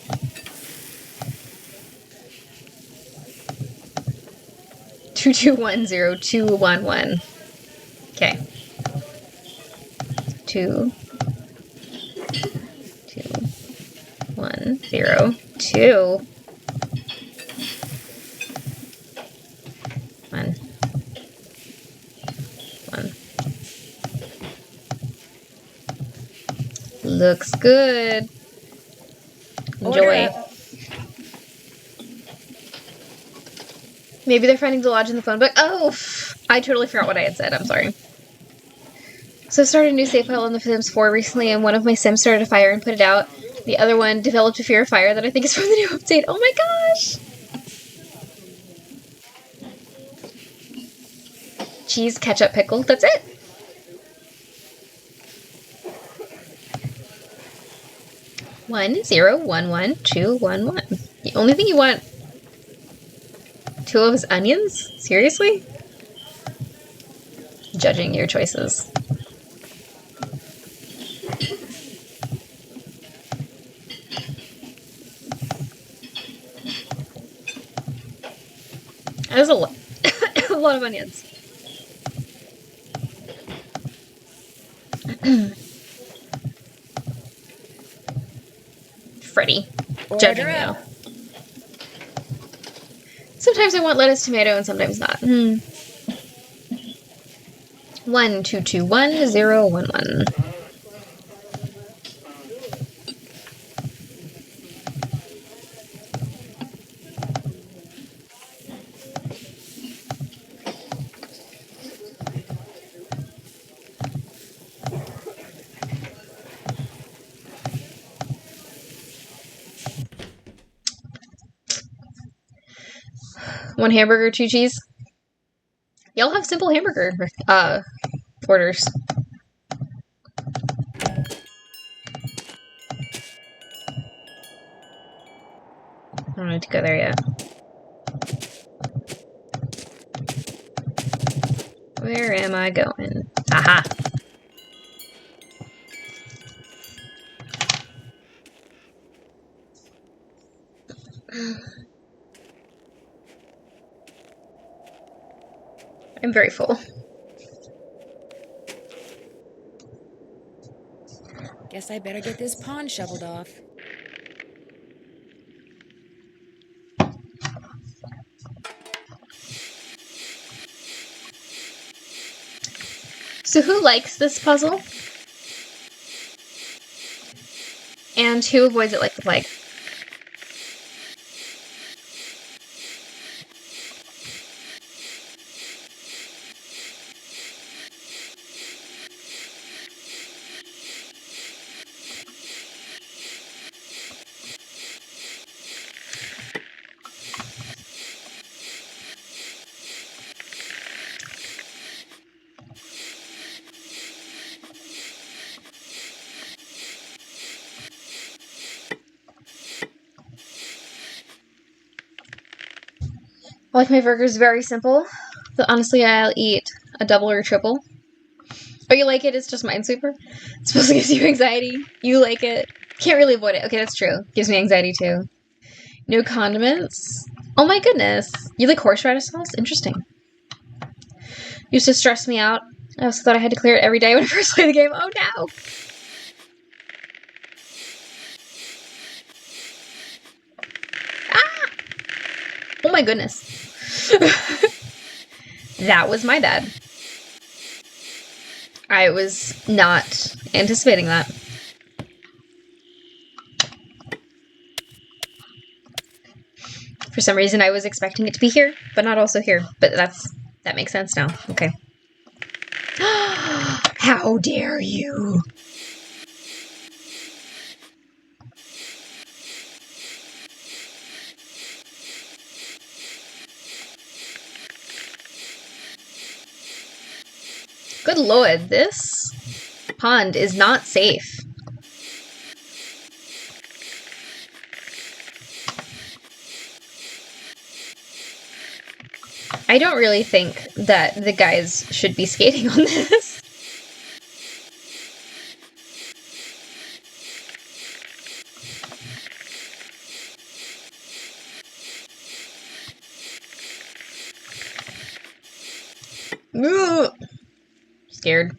Two 2210211. Okay. 2 2 1 0 2 1 1. Looks good. Enjoy. Maybe they're finding the lodge in the phone book. Oh, I totally forgot what I had said. I'm sorry. So I started a new save file on the Sims 4 recently, and one of my Sims started a fire and put it out. The other one developed a fear of fire that I think is from the new update. Oh my gosh! Cheese, ketchup, pickle. That's it. One 0 1 1 2 1 1. The only thing you want. 2 of his onions? Seriously? Judging your choices. That is a lot. A lot of onions. Freddy. Judging me though. Sometimes I want lettuce, tomato, and sometimes not. 1 2 2 1 0 1 1. One hamburger, 2 cheese. Y'all have simple hamburger orders. I don't need to go there yet. Where am I going? Aha! I'm very full. Guess I better get this pond shoveled off. So who likes this puzzle? And who avoids it like the plague? I like my burgers very simple. But honestly, I'll eat a double or a triple. Oh, you like it? It's just Minesweeper. It's supposed to give you anxiety. You like it. Can't really avoid it. Okay, that's true. Gives me anxiety too. No condiments. Oh my goodness. You like horseradish sauce? Interesting. Used to stress me out. I also thought I had to clear it every day when I first played the game. Oh no! Ah! Oh my goodness. That was my bad. I was not anticipating that. For some reason, I was expecting it to be here, but not also here. But that makes sense now. Okay. How dare you! Good lord, this pond is not safe. I don't really think that the guys should be skating on this. Ugh. Scared.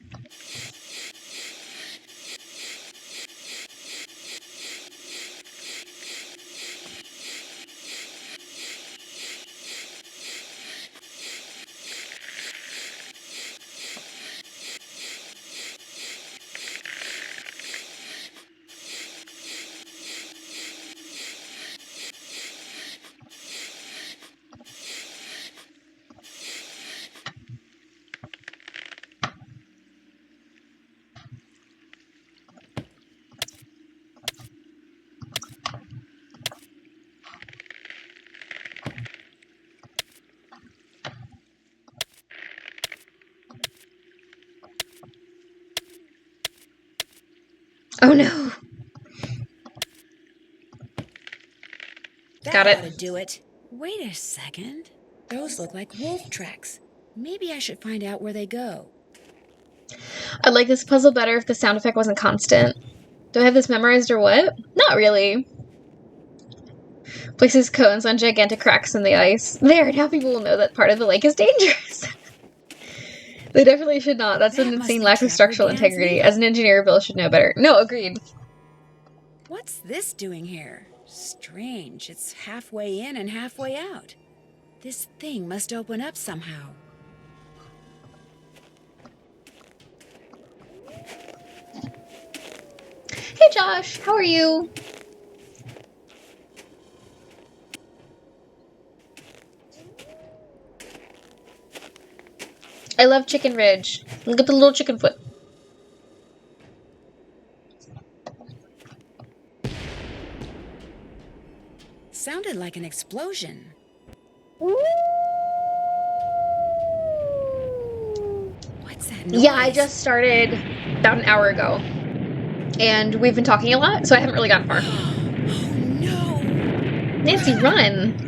Oh no. That Got it. ought to do it. Wait a second. Those look like wolf tracks. Maybe I should find out where they go. I'd like this puzzle better if the sound effect wasn't constant. Do I have this memorized or what? Not really. Places cones on gigantic cracks in the ice. There, now people will know that part of the lake is dangerous. They definitely should not. That's an That must insane be lack of Trapper structural Dan's integrity. needle. As an engineer, Bill should know better. No, agreed. What's this doing here? Strange. It's halfway in and halfway out. This thing must open up somehow. Hey Josh, how are you? I love Chicken Ridge. Look at the little chicken foot. Sounded like an explosion. What's that noise? Yeah, I just started about an hour ago. And we've been talking a lot, so I haven't really gotten far. Oh no! Nancy, run!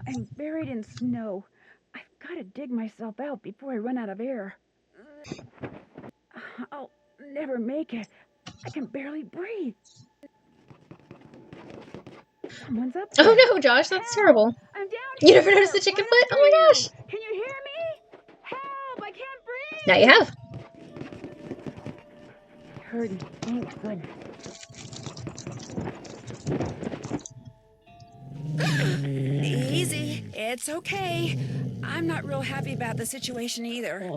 I'm buried in snow. I've got to dig myself out before I run out of air. I'll never make it. I can barely breathe. Someone's up Oh there. no, Josh, that's terrible. I'm down You here. never noticed the chicken What foot? Oh my gosh. Can you hear me? Help! I can't breathe. Now you have. Heard me. Thank goodness. Easy. It's okay. I'm not real happy about the situation either.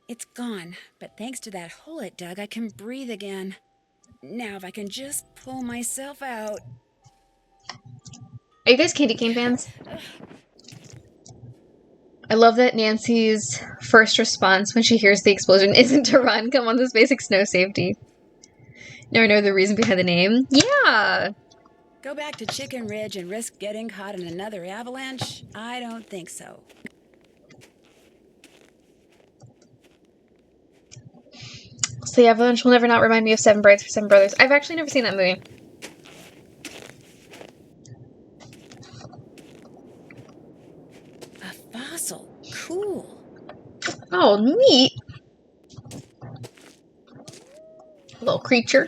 It's gone, but thanks to that hole it dug, I can breathe again. Now if I can just pull myself out. Are you guys candy cane fans? I love that Nancy's first response when she hears the explosion isn't to run. Come on, this basic snow safety. Now I know the reason behind the name. Yeah! Go back to Chicken Ridge and risk getting caught in another avalanche? I don't think so. So the avalanche will never not remind me of Seven Brides for Seven Brothers. I've actually never seen that movie. A fossil. Cool. Oh, neat! A little creature.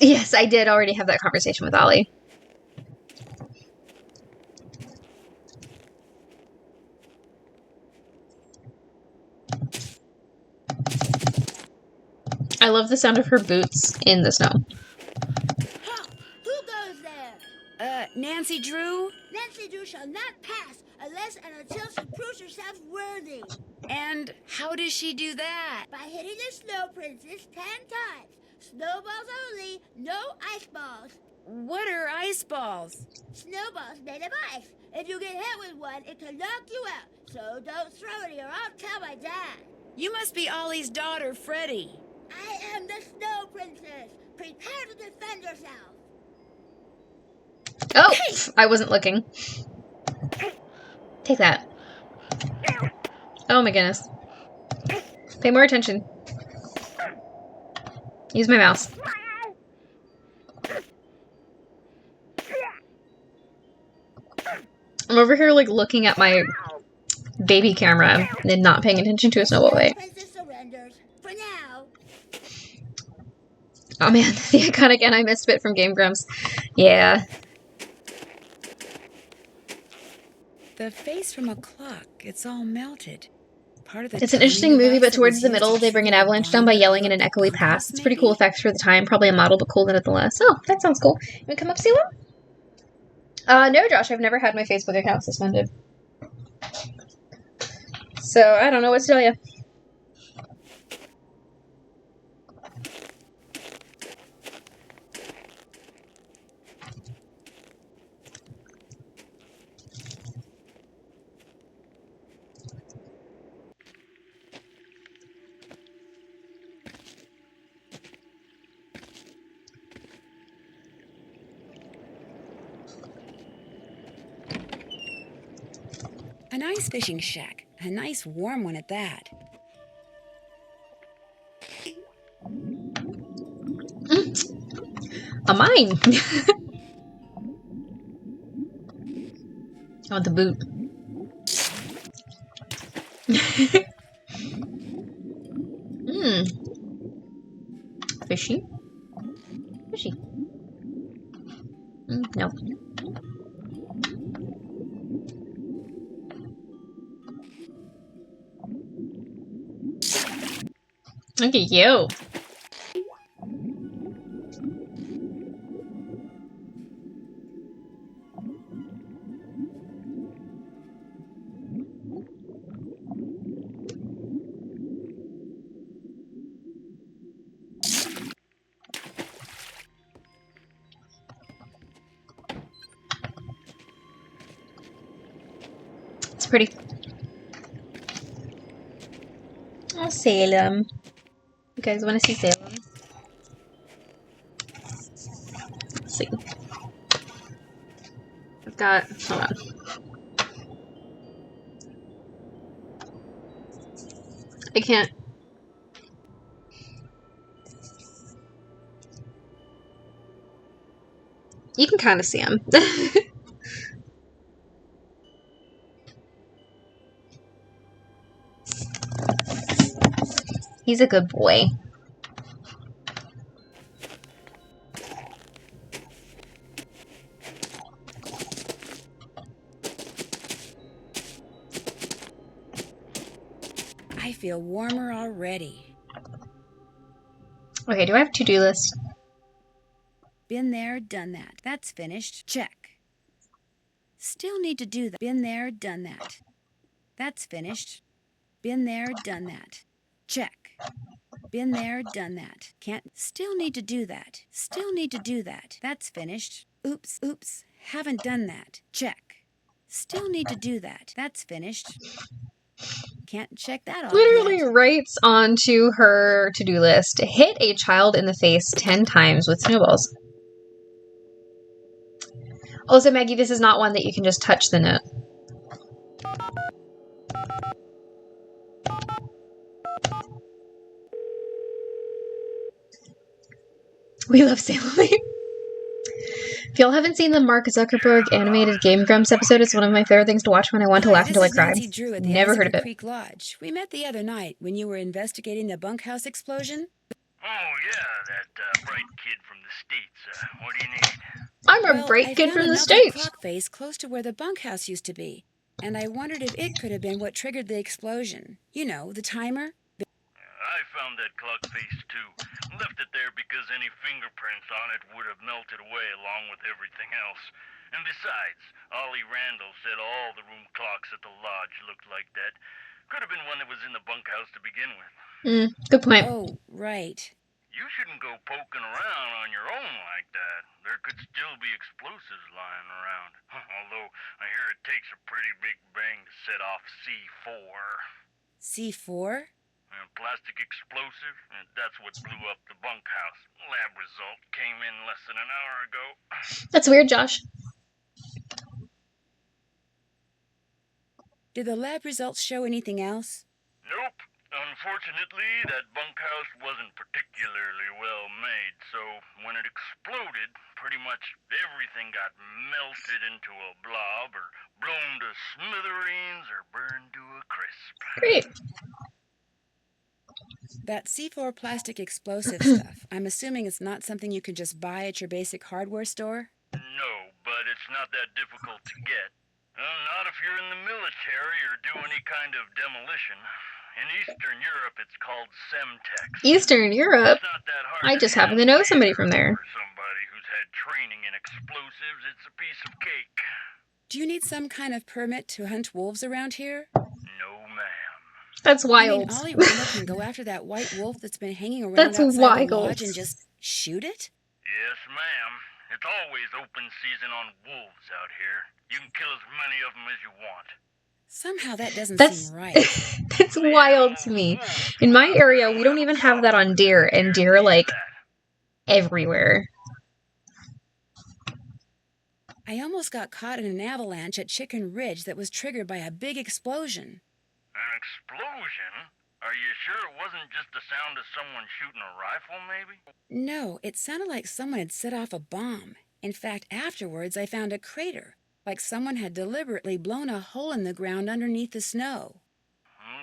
Yes, I did already have that conversation with Ollie. I love the sound of her boots in the snow. Halt! Who goes there? Nancy Drew? Nancy Drew shall not pass unless and until she proves herself worthy. And how does she do that? By hitting the Snow Princess 10 times. Snowballs only, no ice balls. What are ice balls? Snowballs made of ice. If you get hit with one, it can knock you out. So don't throw any or I'll tell my dad. You must be Ollie's daughter, Freddie. I am the Snow Princess. Prepare to defend yourself. Oh! I wasn't looking. Take that. Oh my goodness. Pay more attention. Use my mouse. I'm over here like looking at my baby camera and not paying attention to a snowball fight. Princess surrenders. For now. Oh man, the iconic and I missed bit from Game Grumps. Yeah. The face from a clock, it's all melted. Part of the It's an interesting movie, but towards the middle, they bring an avalanche down by yelling in an echoey pass. It's pretty cool effects for the time. Probably a model, but cool nonetheless. Oh, that sounds cool. You wanna come up, see one? No, Josh, I've never had my Facebook account suspended. So, I don't know what to tell you. A nice fishing shack. A nice warm one at that. A mine! I want the boot. Fishy? Fishy. No. Look at you. It's pretty. Oh, Salem. You guys want to see Salem? Let's see. I've got, hold on. I can't. You can kind of see him. He's a good boy. I feel warmer already. Okay, do I have a to-do list? Been there, done that. That's finished. Check. Still need to do that. Been there, done that. That's finished. Been there, done that. Check. Been there, done that. Can't. Still need to do that. Still need to do that. That's finished. Oops, oops. Haven't done that. Check. Still need to do that. That's finished. Can't check that off Literally yet. writes onto her to-do list, hit a child in the face 10 times with snowballs. Also, Maggie, this is not one that you can just touch the note. We love Salem. If y'all haven't seen the Mark Zuckerberg animated Game Grumps episode, it's one of my favorite things to watch when I want to Hi, laugh until I this is cry. Nancy Drew at the Never heard Icicle of it. Creek Lodge. We met the other night when you were investigating the bunkhouse explosion. Oh, yeah, that bright kid from the States. What do you need? I'm a Well, bright I kid found from a the melted States. clock face close to where the bunkhouse used to be, and I wondered if it could have been what triggered the explosion. You know, the timer. I found that clock face, too. Left it there because any fingerprints on it would have melted away along with everything else. And besides, Ollie Randall said all the room clocks at the lodge looked like that. Could have been one that was in the bunkhouse to begin with. Good point. Oh, right. You shouldn't go poking around on your own like that. There could still be explosives lying around. Although, I hear it takes a pretty big bang to set off C4. C4? Plastic explosive? That's what blew up the bunkhouse. Lab result came in less than an hour ago. That's weird, Josh. Did the lab results show anything else? Nope. Unfortunately, that bunkhouse wasn't particularly well made, so when it exploded, pretty much everything got melted into a blob or blown to smithereens or burned to a crisp. Great. That C4 plastic explosive stuff, I'm assuming it's not something you can just buy at your basic hardware store? No, but it's not that difficult to get. Not if you're in the military or do any kind of demolition. In Eastern Europe, it's called Semtex. Eastern Europe? It's not that hard I just happen to know somebody from there. For somebody who's had training in explosives, it's a piece of cake. Do you need some kind of permit to hunt wolves around here? No, ma'am. That's I mean, wild. Ollie Randall can go after that white wolf that's been hanging around That's outside the wild. lodge and just shoot it? Yes, ma'am. It's always open season on wolves out here. You can kill as many of them as you want. Somehow that doesn't That's seem right. that's wild to me. In my area, we don't even have that on deer, and deer are like everywhere. I almost got caught in an avalanche at Chicken Ridge that was triggered by a big explosion. An explosion? Are you sure it wasn't just the sound of someone shooting a rifle, maybe? No, it sounded like someone had set off a bomb. In fact, afterwards I found a crater, like someone had deliberately blown a hole in the ground underneath the snow.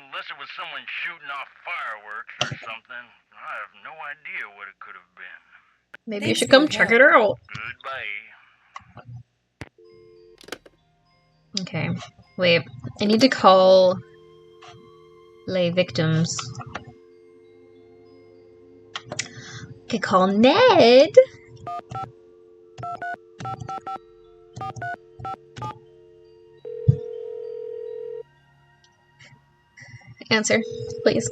Unless it was someone shooting off fireworks or something. I have no idea what it could have been. Maybe Thanks you should for your come check help. it out. Goodbye. Okay. Wait. I need to call lay victims. Okay, call Ned. Answer, please.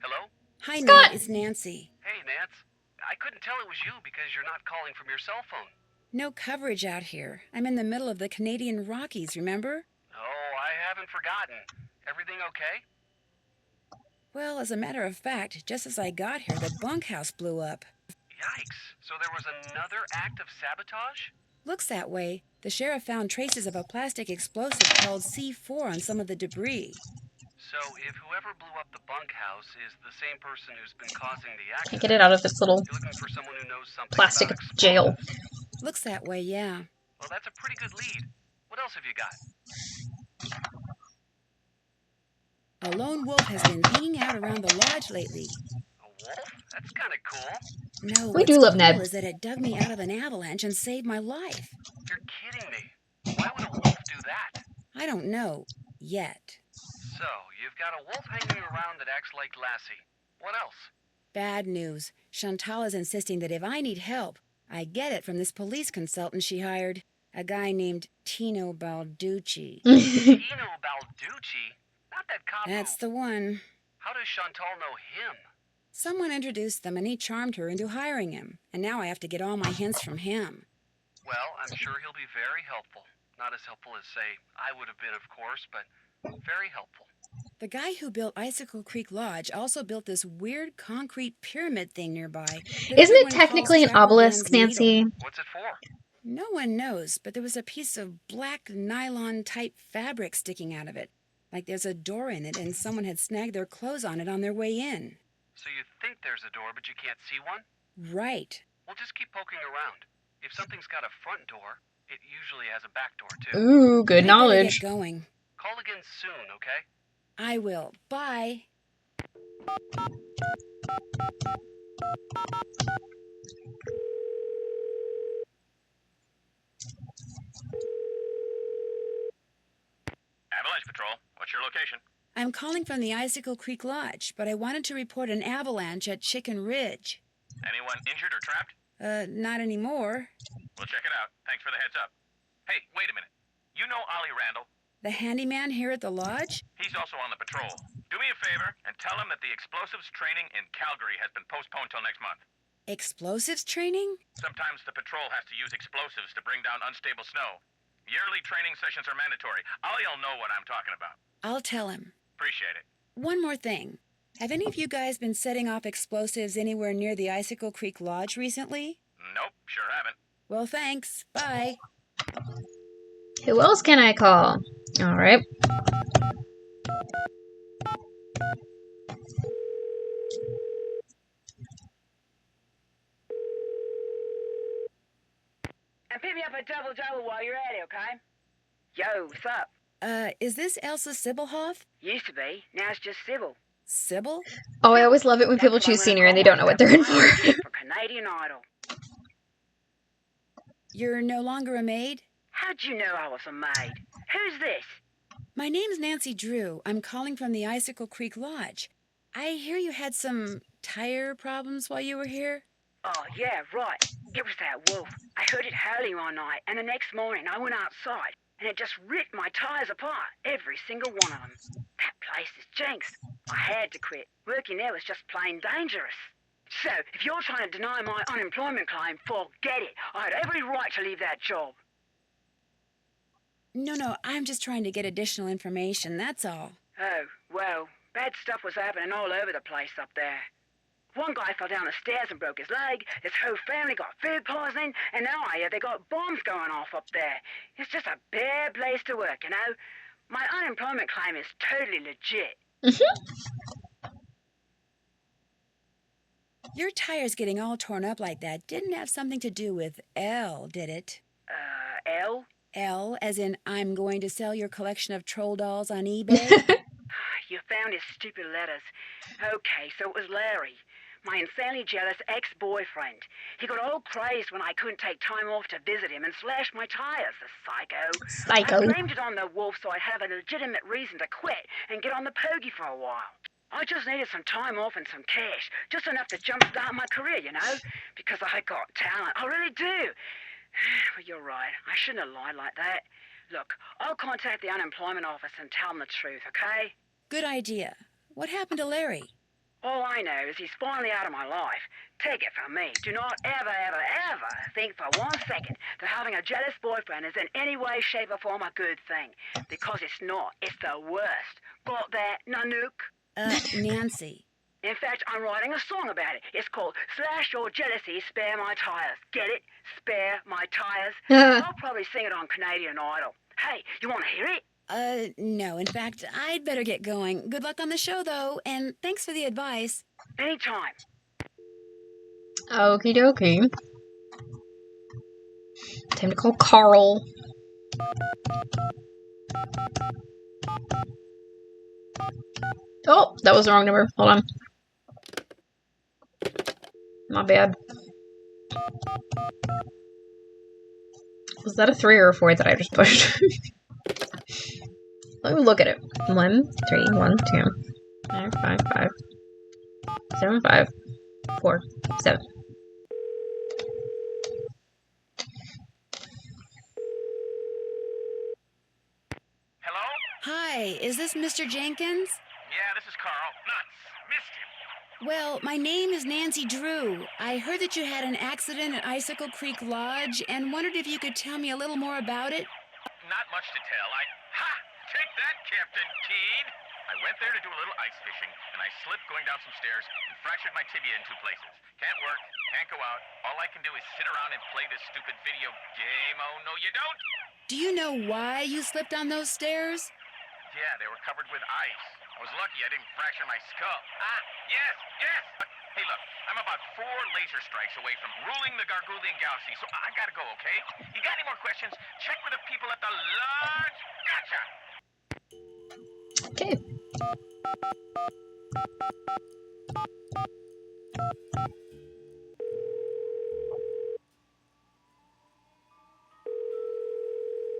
Hello? Hi, Scott! Ned, it's Nancy. Hey, Nance. I couldn't tell it was you because you're not calling from your cell phone. No coverage out here. I'm in the middle of the Canadian Rockies, remember? Oh, I haven't forgotten. Everything okay? Well, as a matter of fact, just as I got here, the bunkhouse blew up. Yikes. So there was another act of sabotage? Looks that way. The sheriff found traces of a plastic explosive called C4 on some of the debris. So, if whoever blew up the bunkhouse is the same person who's been causing the Can't accident, get it out of this little you're looking for someone who knows something plastic about jail. explosives. Looks that way, yeah. Well, that's a pretty good lead. What else have you got? A lone wolf has been hanging out around the lodge lately. A wolf? That's kind of cool. No, We what's do love cool Ned. is that it dug me out of an avalanche and saved my life. You're kidding me. Why would a wolf do that? I don't know. Yet. So, you've got a wolf hanging around that acts like Lassie. What else? Bad news. Chantal is insisting that if I need help, I get it from this police consultant she hired. A guy named Tino Balducci. Tino Balducci? Not that cop That's who... the one. How does Chantal know him? Someone introduced them and he charmed her into hiring him. And now I have to get all my hints from him. Well, I'm sure he'll be very helpful. Not as helpful as, say, I would have been, of course, but very helpful. The guy who built Icicle Creek Lodge also built this weird concrete pyramid thing nearby. that Isn't it everyone technically calls an obelisk, Trapper Dan's Nancy? Needle. What's it for? No one knows, but there was a piece of black nylon-type fabric sticking out of it. Like there's a door in it and someone had snagged their clothes on it on their way in. So you think there's a door, but you can't see one? Right. Well, just keep poking around. If something's got a front door, it usually has a back door, too. Ooh, good I better knowledge. get going. Call again soon, okay? I will. Bye. Avalanche Patrol, what's your location? I'm calling from the Icicle Creek Lodge, but I wanted to report an avalanche at Chicken Ridge. Anyone injured or trapped? Not anymore. We'll check it out. Thanks for the heads up. Hey, wait a minute. You know Ollie Randall? The handyman here at the lodge? He's also on the patrol. Do me a favor and tell him that the explosives training in Calgary has been postponed till next month. Explosives training? Sometimes the patrol has to use explosives to bring down unstable snow. Yearly training sessions are mandatory. Ollie'll know what I'm talking about. I'll tell him. Appreciate it. One more thing. Have any of you guys been setting off explosives anywhere near the Icicle Creek Lodge recently? Nope, sure haven't. Well, thanks. Bye. Who else can I call? All right. And pick me up a double while you're at it, okay? Yo, what's up? Is this Elsa Sybilhoff? Used to be. Now it's just Sybil. Sybil? Oh, I always love it when people choose senior and they don't know what they're in for. For Canadian Idol. You're no longer a maid? How'd you know I was a maid? Who's this? My name's Nancy Drew. I'm calling from the Icicle Creek Lodge. I hear you had some tire problems while you were here? Oh, yeah, right. It was that wolf. I heard it howling one night, and the next morning I went outside, and it just ripped my tires apart, every single one of them. That place is jinxed. I had to quit. Working there was just plain dangerous. So, if you're trying to deny my unemployment claim, forget it. I had every right to leave that job. No, I'm just trying to get additional information, that's all. Oh, well, bad stuff was happening all over the place up there. One guy fell down the stairs and broke his leg, his whole family got food poisoning, and now I hear they got bombs going off up there. It's just a bad place to work, you know? My unemployment claim is totally legit. Your tires getting all torn up like that didn't have something to do with L, did it? L? L, as in I'm going to sell your collection of troll dolls on eBay? You found his stupid letters. Okay, so it was Larry, my insanely jealous ex-boyfriend. He got all crazed when I couldn't take time off to visit him and slashed my tires, the psycho. Psycho. I blamed it on the wolf so I'd have a legitimate reason to quit and get on the pokey for a while. I just needed some time off and some cash, just enough to jumpstart my career, you know? Because I got talent, I really do. But you're right, I shouldn't have lied like that. Look, I'll contact the unemployment office and tell them the truth, okay? Good idea. What happened to Larry? All I know is he's finally out of my life. Take it from me. Do not ever, ever, ever think for 1 second that having a jealous boyfriend is in any way, shape, or form a good thing. Because it's not. It's the worst. Got that, Nanook? Nancy. In fact, I'm writing a song about it. It's called Slash Your Jealousy, Spare My Tires. Get it? Spare My Tires. I'll probably sing it on Canadian Idol. Hey, you want to hear it? No. In fact, I'd better get going. Good luck on the show, though, and thanks for the advice. Anytime. Okie dokie. Time to call Carl. Oh, that was the wrong number. Hold on. My bad. Was that a 3 or a 4 that I just pushed? Let me look at it. 1, 3, 1, 2, 5, 5, 5, 7, 5, 4, 7. Hello? Hi, is this Mr. Jenkins? Yeah, this is Carl. Nuts. Missed him. Well, my name is Nancy Drew. I heard that you had an accident at Icicle Creek Lodge and wondered if you could tell me a little more about it. Not much to tell. Take that, Captain Keen. I went there to do a little ice fishing, and I slipped going down some stairs and fractured my tibia in 2 places. Can't work, can't go out. All I can do is sit around and play this stupid video game. Oh, no, you don't? Do you know why you slipped on those stairs? Yeah, they were covered with ice. I was lucky I didn't fracture my skull. Yes. Hey, look, I'm about 4 laser strikes away from ruling the Gargoulian Galaxy, so I gotta go, okay? You got any more questions? Check with the people at the lodge. Gotcha! Okay.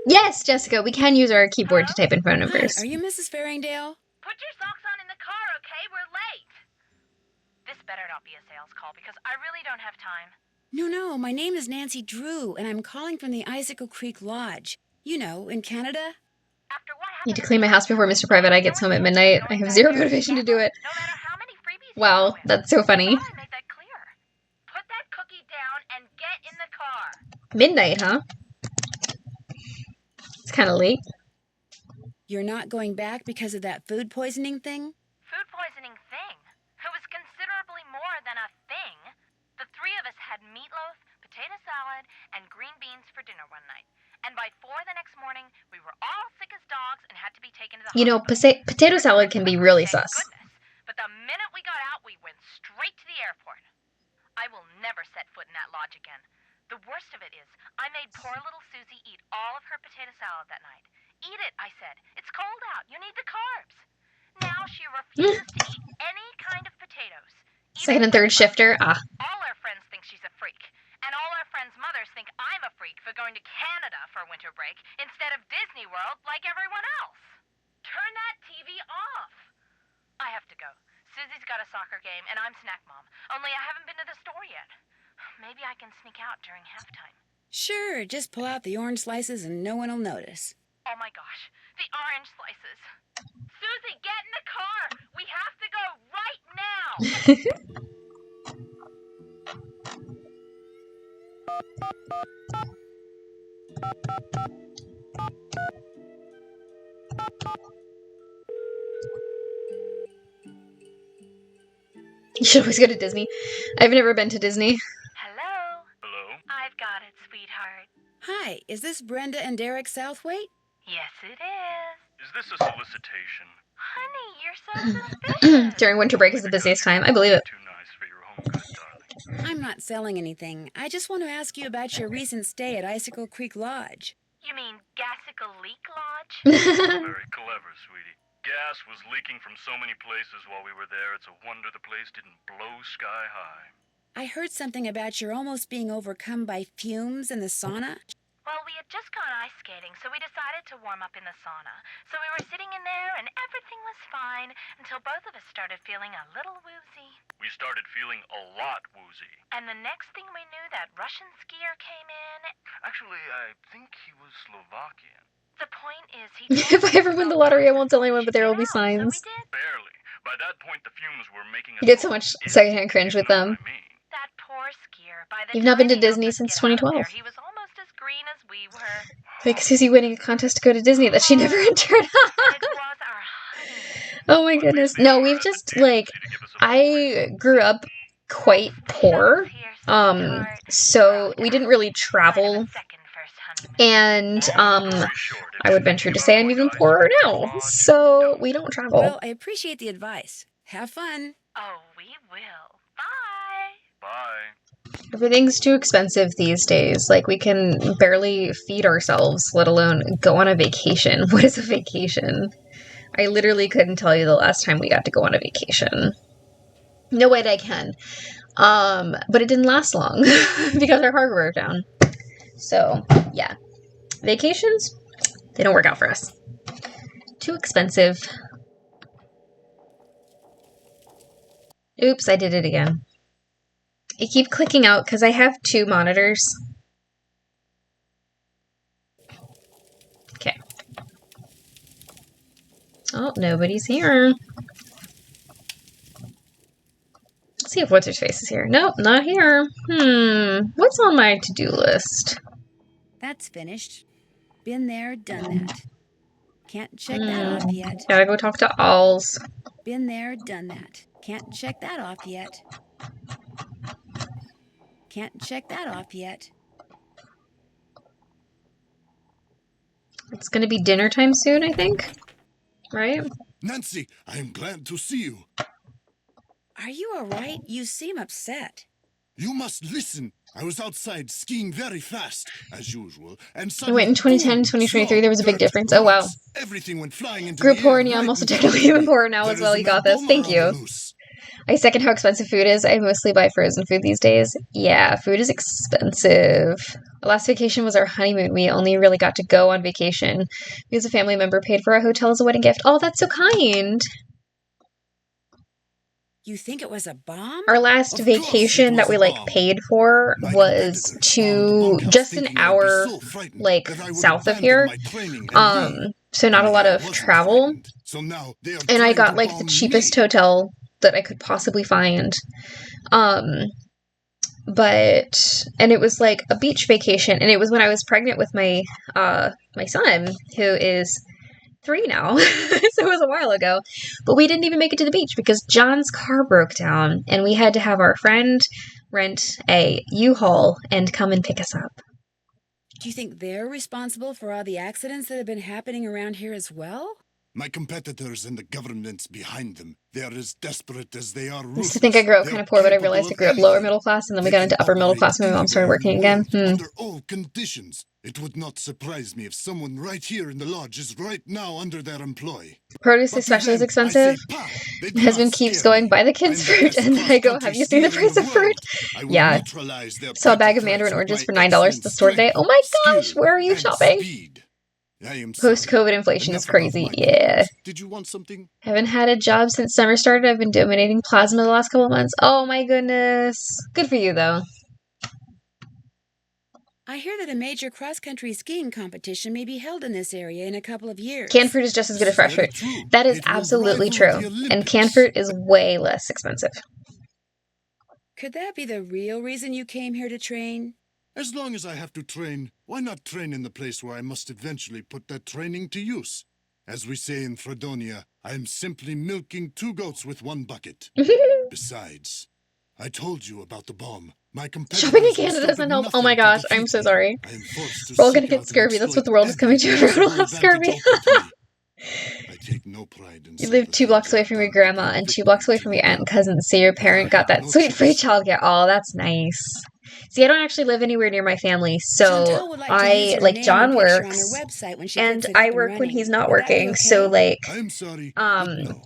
Yes, Jessica, we can use our keyboard to type in phone numbers. Hi, are you Mrs. Faringdale? Put your socks on in the car, okay? We're late. This better not be a sales call because I really don't have time. No, my name is Nancy Drew, and I'm calling from the Icicle Creek Lodge. You know, in Canada. After what Need to clean my house before Mr. Private Eye gets home at midnight. I have zero motivation to do it. No matter how many freebies Wow, that's so funny. I made that clear. Put that cookie down and get in the car. Midnight, huh? It's kind of late. You're not going back because of that food poisoning thing? Food poisoning thing? It was considerably more than a thing. The 3 of us had meatloaf, potato salad, and green beans for dinner one night. And by 4 the next morning, we were all sick as dogs and had to be taken to the You know, hospital. potato salad can be really Thank sus. goodness. But the minute we got out, we went straight to the airport. I will never set foot in that lodge again. The worst of it is, I made poor little Susie eat all of her potato salad that night. Eat it, I said. It's cold out. You need the carbs. Now she refuses to eat any kind of potatoes. Second and third shifter. Ah. All our friends think she's a freak. And all our friends' mothers think I'm a freak for going to Canada for winter break instead of Disney World like everyone else. Turn that TV off. I have to go. Susie's got a soccer game and I'm snack mom. Only I haven't been to the store yet. Maybe I can sneak out during halftime. Sure, just pull out the orange slices and no one will notice. Oh my gosh, the orange slices. Susie, get in the car. We have to go right now. You should always go to Disney. I've never been to Disney. Hello? Hello? I've got it, sweetheart. Hi, is this Brenda and Derek Southwaite? Yes, it is. Is this a solicitation? Honey, you're so suspicious. During winter break is the busiest time. I believe it. Too nice for your home good, darling. I'm not selling anything. I just want to ask you about your recent stay at Icicle Creek Lodge. You mean Gassicle Leak Lodge? Very clever, sweetie. Gas was leaking from so many places while we were there, it's a wonder the place didn't blow sky high. I heard something about your almost being overcome by fumes in the sauna. Well, we had just gone ice skating, so we decided to warm up in the sauna. So we were sitting in there, and everything was fine until both of us started feeling a little woozy. We started feeling a lot woozy. And the next thing we knew, that Russian skier came in. Actually, I think he was Slovakian. The point is, he If I ever win the lottery, I won't tell anyone, but there will be signs. Barely. By that point, the fumes were making us You get so much secondhand cringe with them. That poor skier. By the You've not been to time he Disney helped us since get out of 2012. there, he was almost as green as we were. Like Susie winning a contest to go to Disney that she never entered. It was our honeymoon. Oh my goodness. No, we've just, like, I grew up quite poor. So we didn't really travel And I would venture to say I'm even poorer now. So we don't travel. Well, I appreciate the advice. Have fun. Oh, we will. Bye. Bye. Everything's too expensive these days. Like, we can barely feed ourselves, let alone go on a vacation. What is a vacation? I literally couldn't tell you the last time we got to go on a vacation. No way I can. But it didn't last long because our hardware broke down. So, yeah. Vacations, they don't work out for us. Too expensive. Oops, I did it again. I keep clicking out because I have 2 monitors. Okay. Oh, nobody's here. Let's see if What's-Her-Face is here. Nope, not here. What's on my to-do list? That's finished. Been there, done that. Can't check that off yet. Gotta go talk to Alls. Been there, done that. Can't check that off yet. Can't check that off yet. It's gonna be dinner time soon, I think. Right? Nancy, I am glad to see you. Are you all right? You seem upset. You must listen. I was outside skiing very fast, as usual, and I went in 2010, 2023, there was a big difference. Oh, wow. Everything went flying into Group the poor, air and yeah, I'm right also in front technically of even me. poorer now There as well. is You a got this. Madonna Thank on you. the loose. I second how expensive food is. I mostly buy frozen food these days. Yeah, food is expensive. Our last vacation was our honeymoon. We only really got to go on vacation because a family member paid for our hotel as a wedding gift. Oh, that's so kind. You think it was a bomb? Our last Of course vacation it that was we a bomb. paid for My was competitors to bombed the bunkhouse just an thinking I would be hour so frightened like that I would south of abandon here. my training and leave. So not a Only lot I of wasn't travel. frightened. So now they are And I trying got to like the bomb cheapest me. hotel that I could possibly find. But and it was like a beach vacation, and it was when I was pregnant with my my son, who is 3 now. So it was a while ago. But we didn't even make it to the beach because John's car broke down, and we had to have our friend rent a U-Haul and come and pick us up. Do you think they're responsible for all the accidents that have been happening around here as well? My competitors and the governments behind them, they are as desperate as they are I used ruthless. to think I grew up They kind are of poor, but I capable realized I of grew up lower anything. middle class, and then we They got into can upper middle operate class when my mom started anywhere working in the again. world under all conditions. It would not surprise me if someone right here in the lodge is right now under their employ. Produce But to especially is them, I say, expensive. "Pa, they do My husband not keeps scare going, me. buy the I'm kids' the fruit, best and then I go, cross-country have you seen the skier in price of fruit? world. I will Yeah. neutralize their Saw a bag petty of mandarin threats with oranges my for $9 at the excellent store today. strength, Oh my gosh, skill, where are you and shopping? speed. I am sorry. Post-COVID inflation is Enough about crazy. my Yeah. problems. Did you want something? Haven't had a job since summer started. I've been donating plasma the last couple of months. Oh my goodness. Good for you, though. I hear that a major cross-country skiing competition may be held in this area in a couple of years. Canned fruit is just as good as This is fresh very fruit. true. That is It will absolutely rival true. the And canned Olympics. fruit is way less expensive. Could that be the real reason you came here to train? As long as I have to train, why not train in the place where I must eventually put that training to use? As we say in Fredonia, I am simply milking 2 goats with 1 bucket. Besides, I told you about the bomb. My competitors Shopping in will Canada stop doesn't at help. Oh my nothing to gosh, I'm defeat so me. sorry. I am forced to We're all gonna seek get out and scurvy. That's what exploit the world is coming to. every Everyone will have possible advantage scurvy. open to me. I take no pride in You live 2 blocks away from your grandma and 2 blocks away from your aunt and cousins, so your parent got that sweet free childcare. Oh, that's nice. See, I don't actually live anywhere near my family, so Chantal would like to use I, your like, name John and picture on her works, website when she and gets it I up and work when running. he's not Would that be working, okay? so, like, I'm sorry, but no.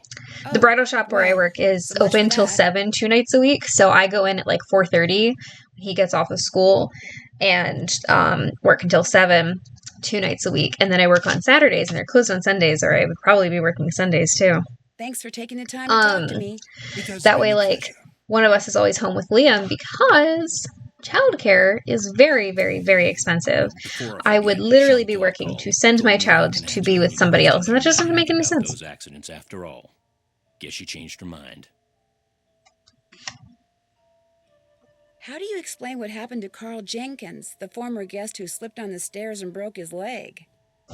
the bridal shop where I well, work is so much for open till that. 7, 2 nights a week, so I go in at, like, 4:30 when he gets off of school, and work until 7, 2 nights a week, and then I work on Saturdays, and they're closed on Sundays, or I would probably be working Sundays, too. Thanks for taking the time to talk to me. It has That been way, a like, pleasure. one of us is always home with Liam because childcare is very, very, very expensive. Before I would forget, literally be Chantal working called. to send Told my me I child can to answer be with any somebody else, and that questions just you doesn't make have any about sense. those accidents after all. Guess she changed her mind. How do you explain what happened to Carl Jenkins, the former guest who slipped on the stairs and broke his leg?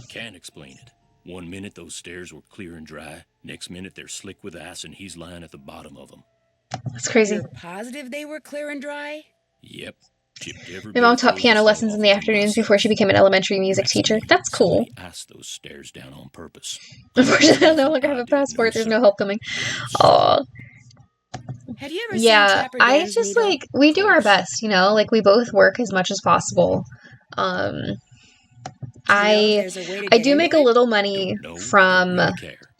Can't explain it. One minute those stairs were clear and dry. Next minute they're slick with ice and he's lying at the bottom of them. That's crazy. You're positive they were clear and dry? Yep. My mom taught piano lessons in the afternoons before she became an elementary music teacher. That's cool. Those stairs down on purpose. Unfortunately, I no longer have a passport. There's no help coming. Oh. Have you ever Yeah, seen Trapper I Dan's just, needle? like, we do our best, you know? Like, we both work as much as possible. I do make a little money from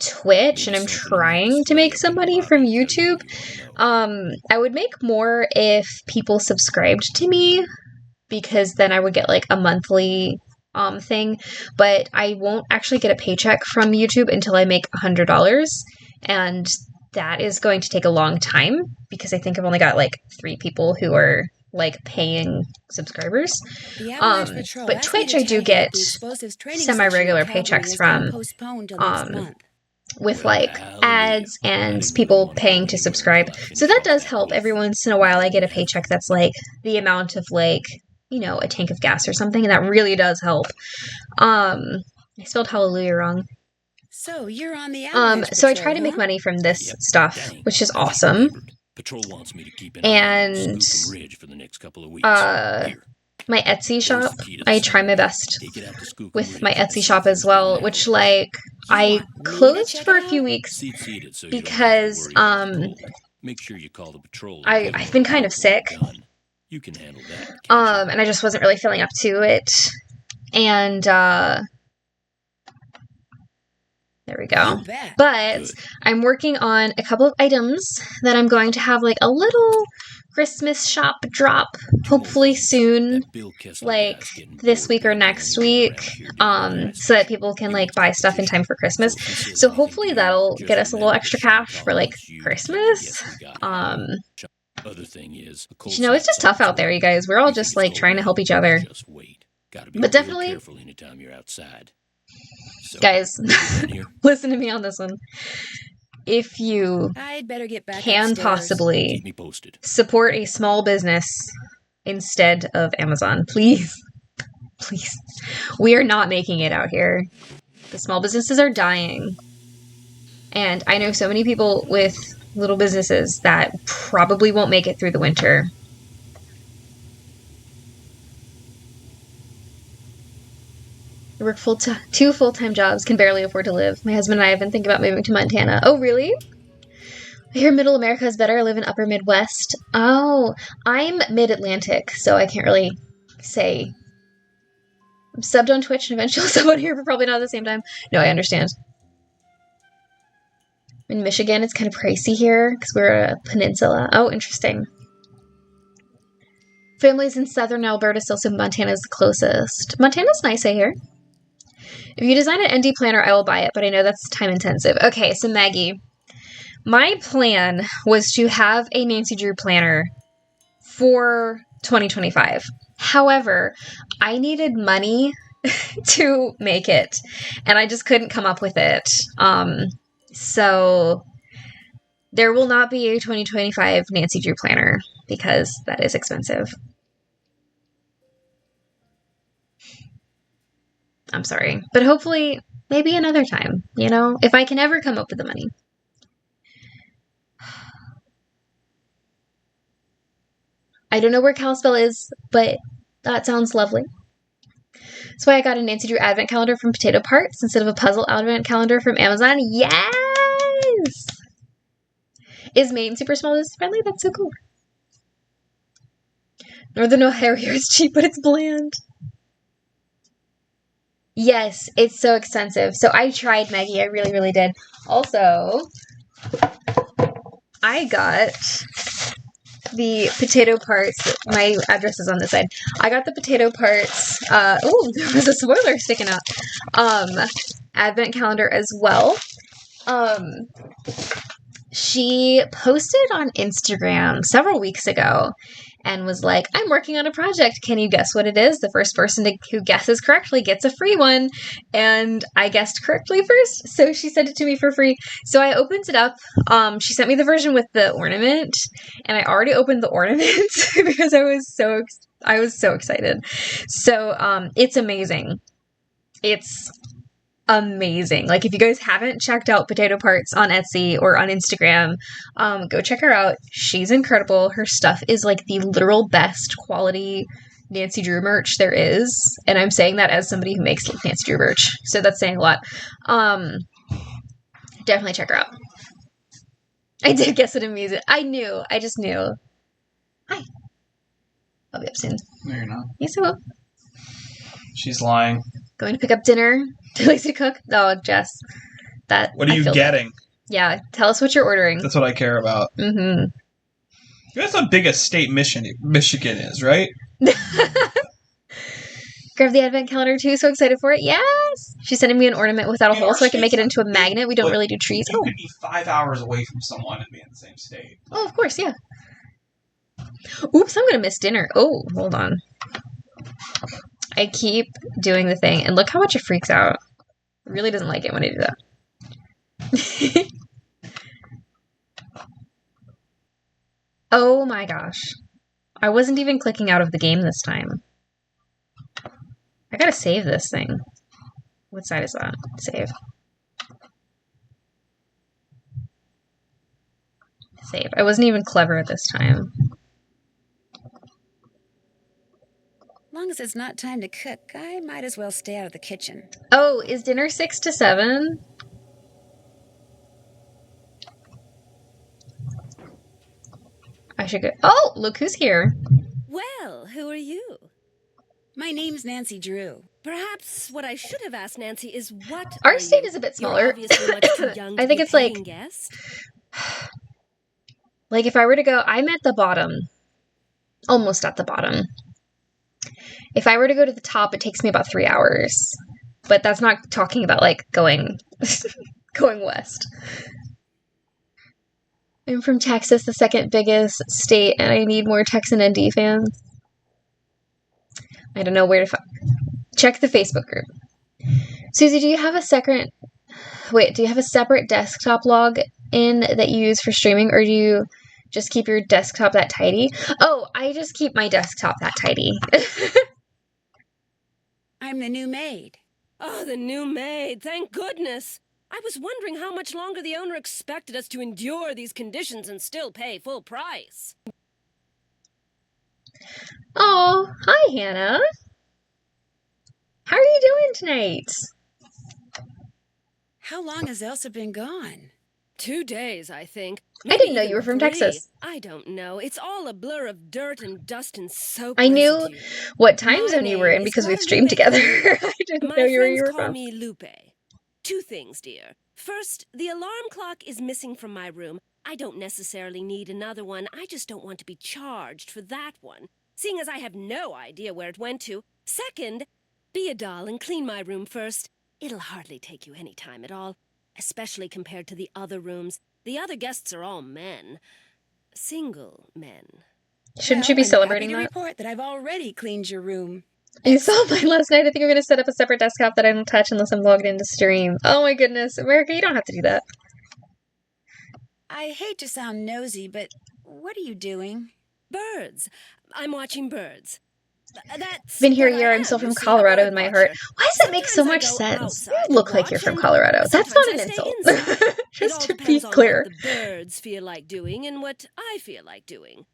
Twitch, and I'm trying to make some money from YouTube. I would make more if people subscribed to me, because then I would get like a monthly thing, but I won't actually get a paycheck from YouTube until I make $100, and that is going to take a long time because I think I've only got like 3 people who are like paying subscribers. But Twitch I do get semi-regular paychecks from with like ads and people paying to subscribe. So that does help. Every once in a while I get a paycheck that's like the amount of like, you know, a tank of gas or something, and that really does help. I spelled hallelujah wrong. So you're on the so I try to make money from this stuff, which is awesome. Patrol wants me to keep an And Ridge for the next couple of weeks. My Etsy shop, I try my best with my Etsy shop as well, which like I closed for a few weeks because make sure you call the patrol. I've been kind of sick. You can handle that. And I just wasn't really feeling up to it. And there we go. But I'm working on a couple of items that I'm going to have like a little Christmas shop drop hopefully soon, like this week or next week, so that people can like buy stuff in time for Christmas. So hopefully that'll get us a little extra cash for like Christmas. Other thing is, you know, it's just tough out there, you guys. We're all just like trying to help each other. But definitely, anytime you're outside. Guys, listen to me on this one. If you can possibly support a small business instead of Amazon, please, please. We are not making it out here. The small businesses are dying. And I know so many people with little businesses that probably won't make it through the winter. I work 2 full-time jobs, can barely afford to live. My husband and I have been thinking about moving to Montana. Oh, really? I hear Middle America is better. I live in Upper Midwest. Oh, I'm Mid-Atlantic, so I can't really say. I'm subbed on Twitch and eventually someone here, but probably not at the same time. No, I understand. In Michigan, it's kind of pricey here because we're a peninsula. Oh, interesting. Families in southern Alberta still say Montana is the closest. Montana's nice, I hear. If you design an ND planner, I will buy it, but I know that's time intensive. Okay, so Maggie, my plan was to have a Nancy Drew planner for 2025. However, I needed money to make it, and I just couldn't come up with it. So there will not be a 2025 Nancy Drew planner because that is expensive. I'm sorry. But hopefully, maybe another time, you know? If I can ever come up with the money. I don't know where Kalispell is, but that sounds lovely. That's why I got a Nancy Drew advent calendar from Potato Parts instead of a puzzle advent calendar from Amazon. Yes! Is Maine super small business friendly? That's so cool. Northern Ohio here is cheap, but it's bland. Yes, it's so expensive. So I tried, Maggie. I really, really did. Also, I got the Potato Parts. My address is on this side. I got the Potato Parts. Oh, there was a spoiler sticking out. Advent calendar as well. She posted on Instagram several weeks ago and was like, I'm working on a project. Can you guess what it is? The first person who guesses correctly gets a free one. And I guessed correctly first, so she sent it to me for free. So I opened it up. She sent me the version with the ornament, and I already opened the ornament because I was so excited. So it's amazing. It's amazing. Like, if you guys haven't checked out Potato Parts on Etsy or on Instagram, go check her out. She's incredible. Her stuff is like the literal best quality Nancy Drew merch there is. And I'm saying that as somebody who makes Nancy Drew merch. So that's saying a lot. Definitely check her out. I did guess it amusing. I knew. I just knew. Hi. I'll be up soon. No, you're not. Yes, I will. She's lying. Going to pick up dinner. Too lazy to cook? Oh, Jess. What are you getting? Yeah, tell us what you're ordering. That's what I care about. Mm-hmm. That's how big a state Michigan is, right? Grab the advent calendar too. So excited for it. Yes! She's sending me an ornament without a hole so I can make it into a magnet. We don't really do trees. You could be 5 hours away from someone and be in the same state. Oh, of course, yeah. Oops, I'm going to miss dinner. Oh, hold on. I keep doing the thing, and look how much it freaks out. It really doesn't like it when I do that. Oh my gosh. I wasn't even clicking out of the game this time. I gotta save this thing. What side is that? Save. Save. I wasn't even clever at this time. Long as it's not time to cook, I might as well stay out of the kitchen. Oh, is dinner 6 to 7? I should go. Oh, look who's here. Well, who are you? My name's Nancy Drew. Perhaps what I should have asked Nancy is what our state is a bit smaller. You're obviously much too young to I think be it's like guest. Like if I were to go, I'm at the bottom. Almost at the bottom. If I were to go to the top, it takes me about 3 hours. But that's not talking about like going going west. I'm from Texas, the second biggest state, and I need more Texan ND fans. I don't know where to find. Check the Facebook group. Susie, do you have a separate desktop log in that you use for streaming, or do you just keep your desktop that tidy? Oh, I just keep my desktop that tidy. I'm the new maid. Oh, the new maid. Thank goodness. I was wondering how much longer the owner expected us to endure these conditions and still pay full price. Oh, hi, Hannah. How are you doing tonight? How long has Elsa been gone? 2 days, I think. I didn't know you were from 3. Texas. I don't know. It's all a blur of dirt and dust and soap. I knew what time zone you were in because we've streamed together. I didn't know where you were call from. me Lupe. 2 things, dear. First, the alarm clock is missing from my room. I don't necessarily need another one. I just don't want to be charged for that one, seeing as I have no idea where it went to. Second, be a doll and clean my room first. It'll hardly take you any time at all, especially compared to the other rooms. The other guests are all men. Single men. Shouldn't you be celebrating I'm happy that? to report that I've already cleaned your room. You saw mine last night. I think I'm going to set up a separate desktop that I don't touch unless I'm logged into stream. Oh my goodness. America, you don't have to do that. I hate to sound nosy, but what are you doing? Birds. I'm watching birds. That's Been here a year. I'm still from Colorado in my heart. Why does that make so much sense? You look like you're from Colorado. That's not an insult. Just to be clear. What the birds feel like doing and what I feel like doing.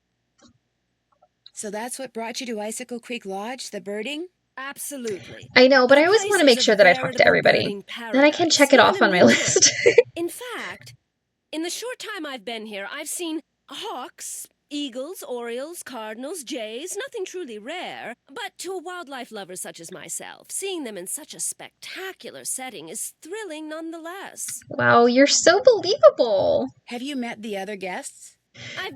So that's what brought you to Icicle Creek Lodge, the birding? Absolutely. I know, but I always want to make sure that I talk to everybody. Then I can check it off on my list. In fact, in the short time I've been here, I've seen hawks, eagles, orioles, cardinals, jays, nothing truly rare. But to a wildlife lover such as myself, seeing them in such a spectacular setting is thrilling nonetheless. Wow, you're so believable. Have you met the other guests?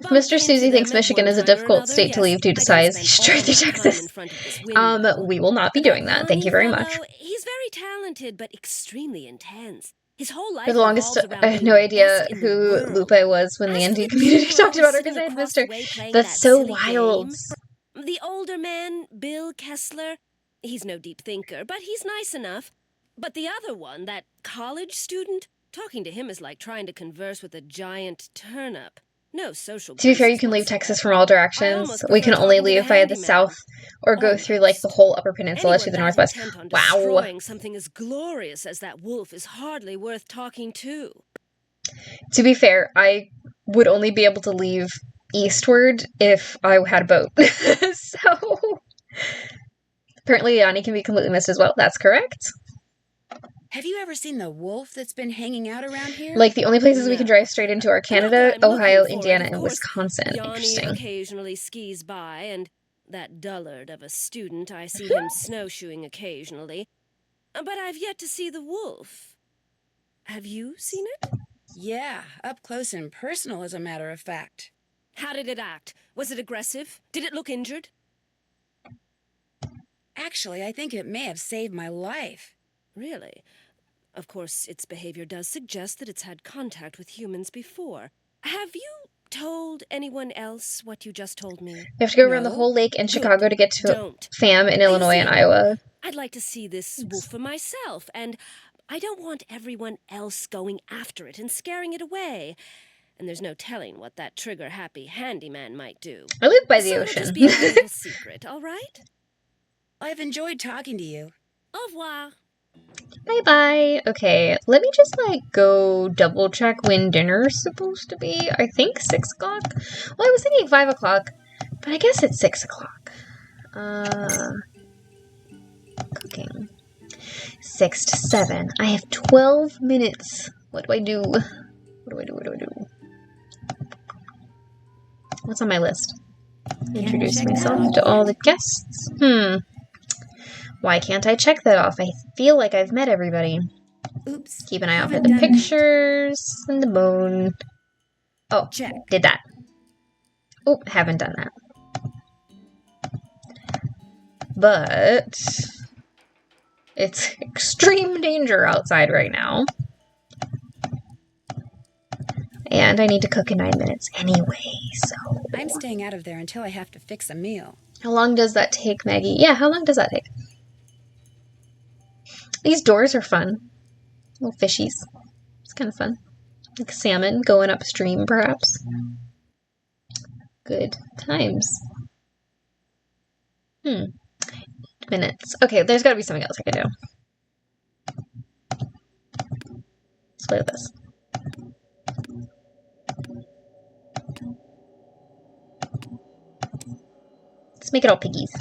Mr. Susie thinks Michigan is a difficult state to leave due to size. Straight through Texas. We will not be doing that. Thank you very much. He's very talented, but extremely intense. His whole life For the longest, I had no idea who Lupe was when the indie community talked about her because I had missed her. That's so wild. The older man, Bill Kessler, he's no deep thinker, but he's nice enough. But the other one, that college student, talking to him is like trying to converse with a giant turnip. No social. To be fair, you basis can leave whatsoever. Texas from all I directions. almost We can prefer only talking to leave via the handyman. south or go through like the whole upper peninsula to Anyone the that northwest. intent on Wow. destroying something as glorious as that wolf is hardly worth talking to. To be fair, I would only be able to leave eastward if I had a boat. So apparently Yanni can be completely missed as well. That's correct. Have you ever seen the wolf that's been hanging out around here? Like the only places we can No. drive straight into are Not that Canada, I'm looking Ohio, for it, Indiana, of and course. Wisconsin. Yanni Interesting. occasionally skis by, and that dullard of a student, I see him snowshoeing occasionally. But I've yet to see the wolf. Have you seen it? Yeah, up close and personal, as a matter of fact. How did it act? Was it aggressive? Did it look injured? Actually, I think it may have saved my life. Really? Of course, its behavior does suggest that it's had contact with humans before. Have you told anyone else what you just told me? You have to go around the whole lake in Chicago to get to Don't. FAM in Illinois and Iowa. I'd like to see this wolf for myself, and I don't want everyone else going after it and scaring it away. And there's no telling what that trigger-happy handyman might do. I live by the So ocean. Just be our little secret, all right? I've enjoyed talking to you. Au revoir. Bye-bye. Okay, let me just, like, go double-check when dinner's supposed to be. I think 6 o'clock? Well, I was thinking 5 o'clock, but I guess it's 6 o'clock. Cooking. 6 to 7. I have 12 minutes. What do I do? What do I do? What do I do? What's on my list? Introduce myself to all the guests. Why can't I check that off? I feel like I've met everybody. Oops. Keep an eye out for the pictures and the bone. Oh, check. Did that. Oh, haven't done that. But it's extreme danger outside right now. And I need to cook in 9 minutes anyway, so... I'm staying out of there until I have to fix a meal. How long does that take, Maggie? Yeah, how long does that take? These doors are fun. Little fishies. It's kind of fun. Like salmon going upstream, perhaps. Good times. Minutes. Okay, there's gotta be something else I can do. Let's play with this. Let's make it all piggies.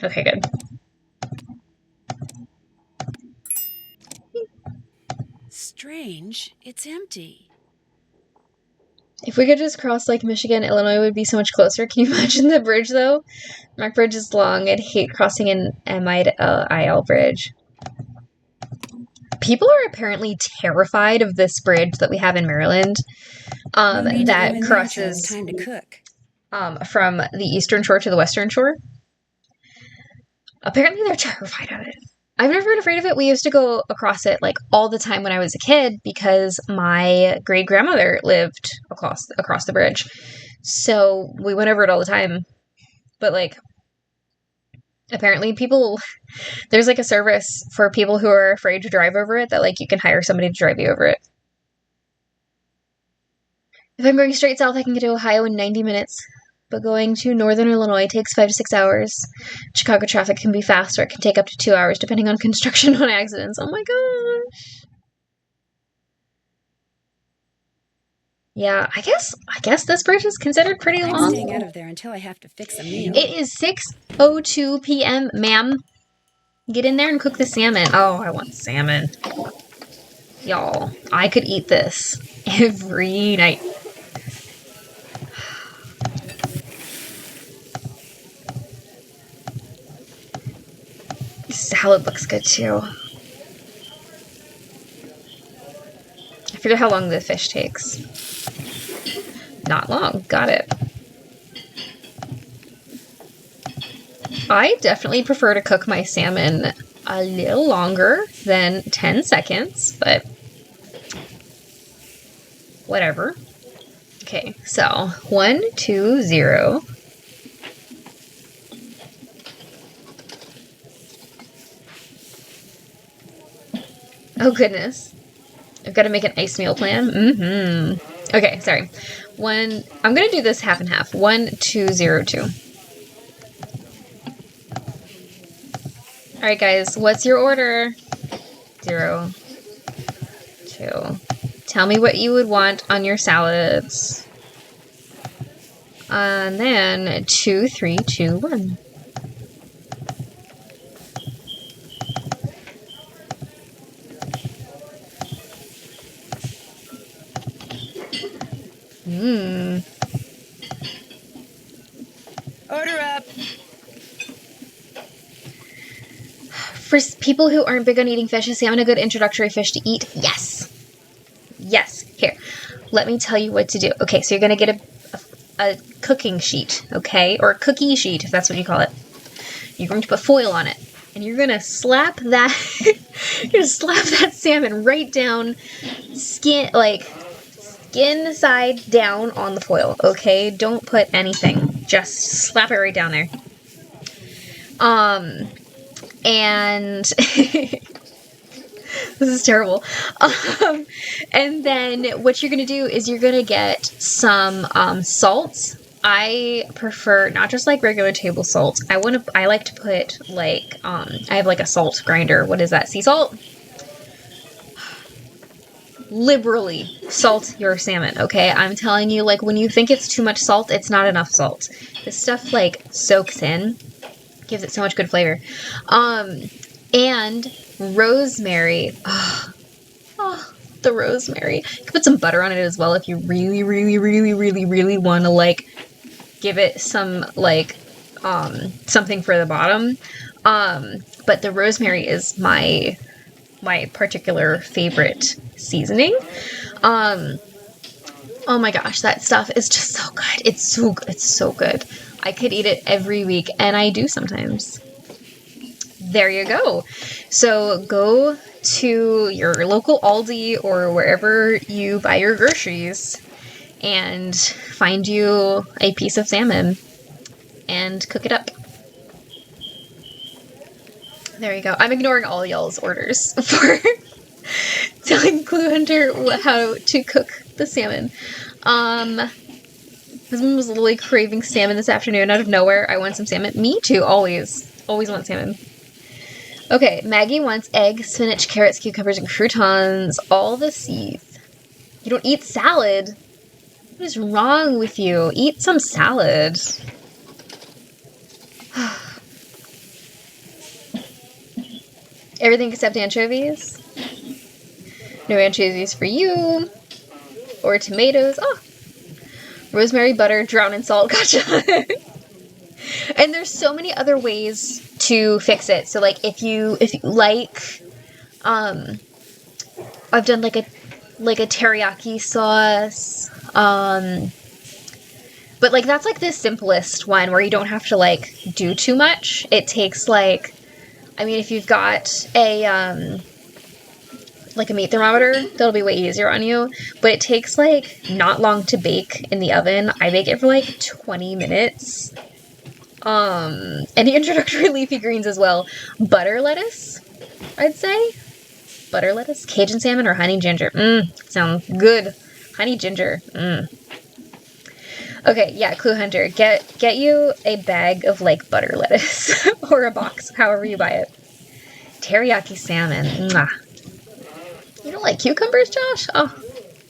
Okay, good. Strange, it's empty. If we could just cross Lake Michigan, Illinois would be so much closer. Can you imagine the bridge, though? Mac Bridge is long. I'd hate crossing an MIL bridge. People are apparently terrified of this bridge that we have in Maryland that crosses time to cook. From the eastern shore to the western shore. Apparently they're terrified of it. I've never been afraid of it. We used to go across it like all the time when I was a kid because my great grandmother lived across the bridge. So we went over it all the time. But like apparently there's like a service for people who are afraid to drive over it that like you can hire somebody to drive you over it. If I'm going straight south, I can get to Ohio in 90 minutes. But going to northern Illinois takes 5 to 6 hours. Chicago traffic can be fast, or it can take up to 2 hours, depending on construction on accidents. Oh my gosh. Yeah, I guess this bridge is considered pretty long. I'm staying out of there until I have to fix a meal. It is 6:02 p.m., ma'am. Get in there and cook the salmon. Oh, I want salmon. Y'all, I could eat this every night. Salad looks good too. I forget how long the fish takes. Not long. Got it. I definitely prefer to cook my salmon a little longer than 10 seconds, but whatever. Okay, so 1, 2, 0. Oh goodness. I've got to make an ice meal plan. Okay, sorry. I'm gonna do this half and half. 1, 2, 0, 2. Alright guys, what's your order? 0, 2. Tell me what you would want on your salads. And then 2, 3, 2, 1. Order up. For people who aren't big on eating fish, is salmon a good introductory fish to eat? Yes. Yes. Here, let me tell you what to do. Okay, so you're going to get a cooking sheet, okay? Or a cookie sheet, if that's what you call it. You're going to put foil on it. And you're going to slap that salmon right down, skin side down on the foil, okay? Don't put anything. Just slap it right down there. And this is terrible. And then what you're going to do is you're going to get some salt. I prefer not just like regular table salt. I like to put like I have like a salt grinder. What is that? Sea salt? Liberally salt your salmon, okay? I'm telling you, like, when you think it's too much salt, it's not enough salt. This stuff like soaks in, gives it so much good flavor. And rosemary. The rosemary. You can put some butter on it as well if you really, really, really, really, really want to like give it some like something for the bottom. But the rosemary is my particular favorite seasoning. Oh my gosh, that stuff is just so good. It's so good. I could eat it every week, and I do sometimes. There you go. So go to your local Aldi or wherever you buy your groceries and find you a piece of salmon and cook it up. There you go. I'm ignoring all y'all's orders for telling Clue Hunter how to cook the salmon. Husband was literally craving salmon this afternoon out of nowhere. I want some salmon. Me too, always. Always want salmon. Okay, Maggie wants egg, spinach, carrots, cucumbers, and croutons. All the seeds. You don't eat salad? What is wrong with you? Eat some salad. Everything except anchovies. No anchovies for you. Or tomatoes. Oh. Rosemary, butter, drown in salt. Gotcha. And there's so many other ways to fix it. So like if you like I've done like a teriyaki sauce. But like that's like the simplest one where you don't have to like do too much. It takes like, I mean, if you've got a like a meat thermometer, that'll be way easier on you. But it takes like not long to bake in the oven. I bake it for like 20 minutes. Any introductory leafy greens as well. Butter lettuce, I'd say. Butter lettuce, Cajun salmon, or honey ginger. Sounds good. Honey ginger. Okay, yeah, Clue Hunter, get you a bag of like butter lettuce or a box, however you buy it. Teriyaki salmon. Mwah. You don't like cucumbers, Josh? Oh.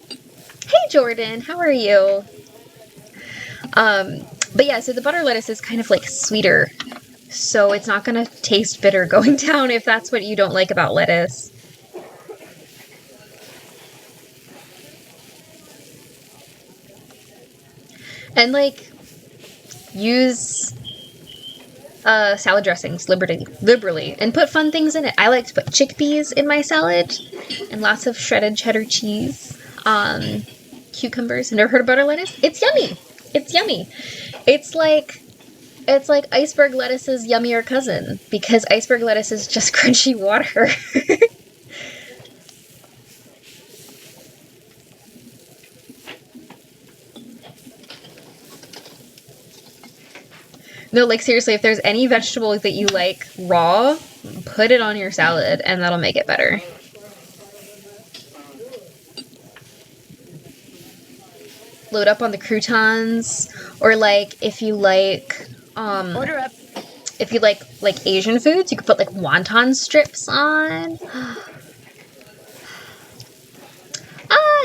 Hey, Jordan, how are you? But yeah, so the butter lettuce is kind of like sweeter, so it's not gonna taste bitter going down if that's what you don't like about lettuce. And like, use salad dressings liberally and put fun things in it. I like to put chickpeas in my salad and lots of shredded cheddar cheese, cucumbers. Never heard of butter lettuce? It's yummy. It's yummy. It's like It's like iceberg lettuce's yummier cousin, because iceberg lettuce is just crunchy water. No, like seriously, if there's any vegetable that you like raw, put it on your salad and that'll make it better. Load up on the croutons, or like if you like Order up. if you like Asian foods, you could put like wonton strips on.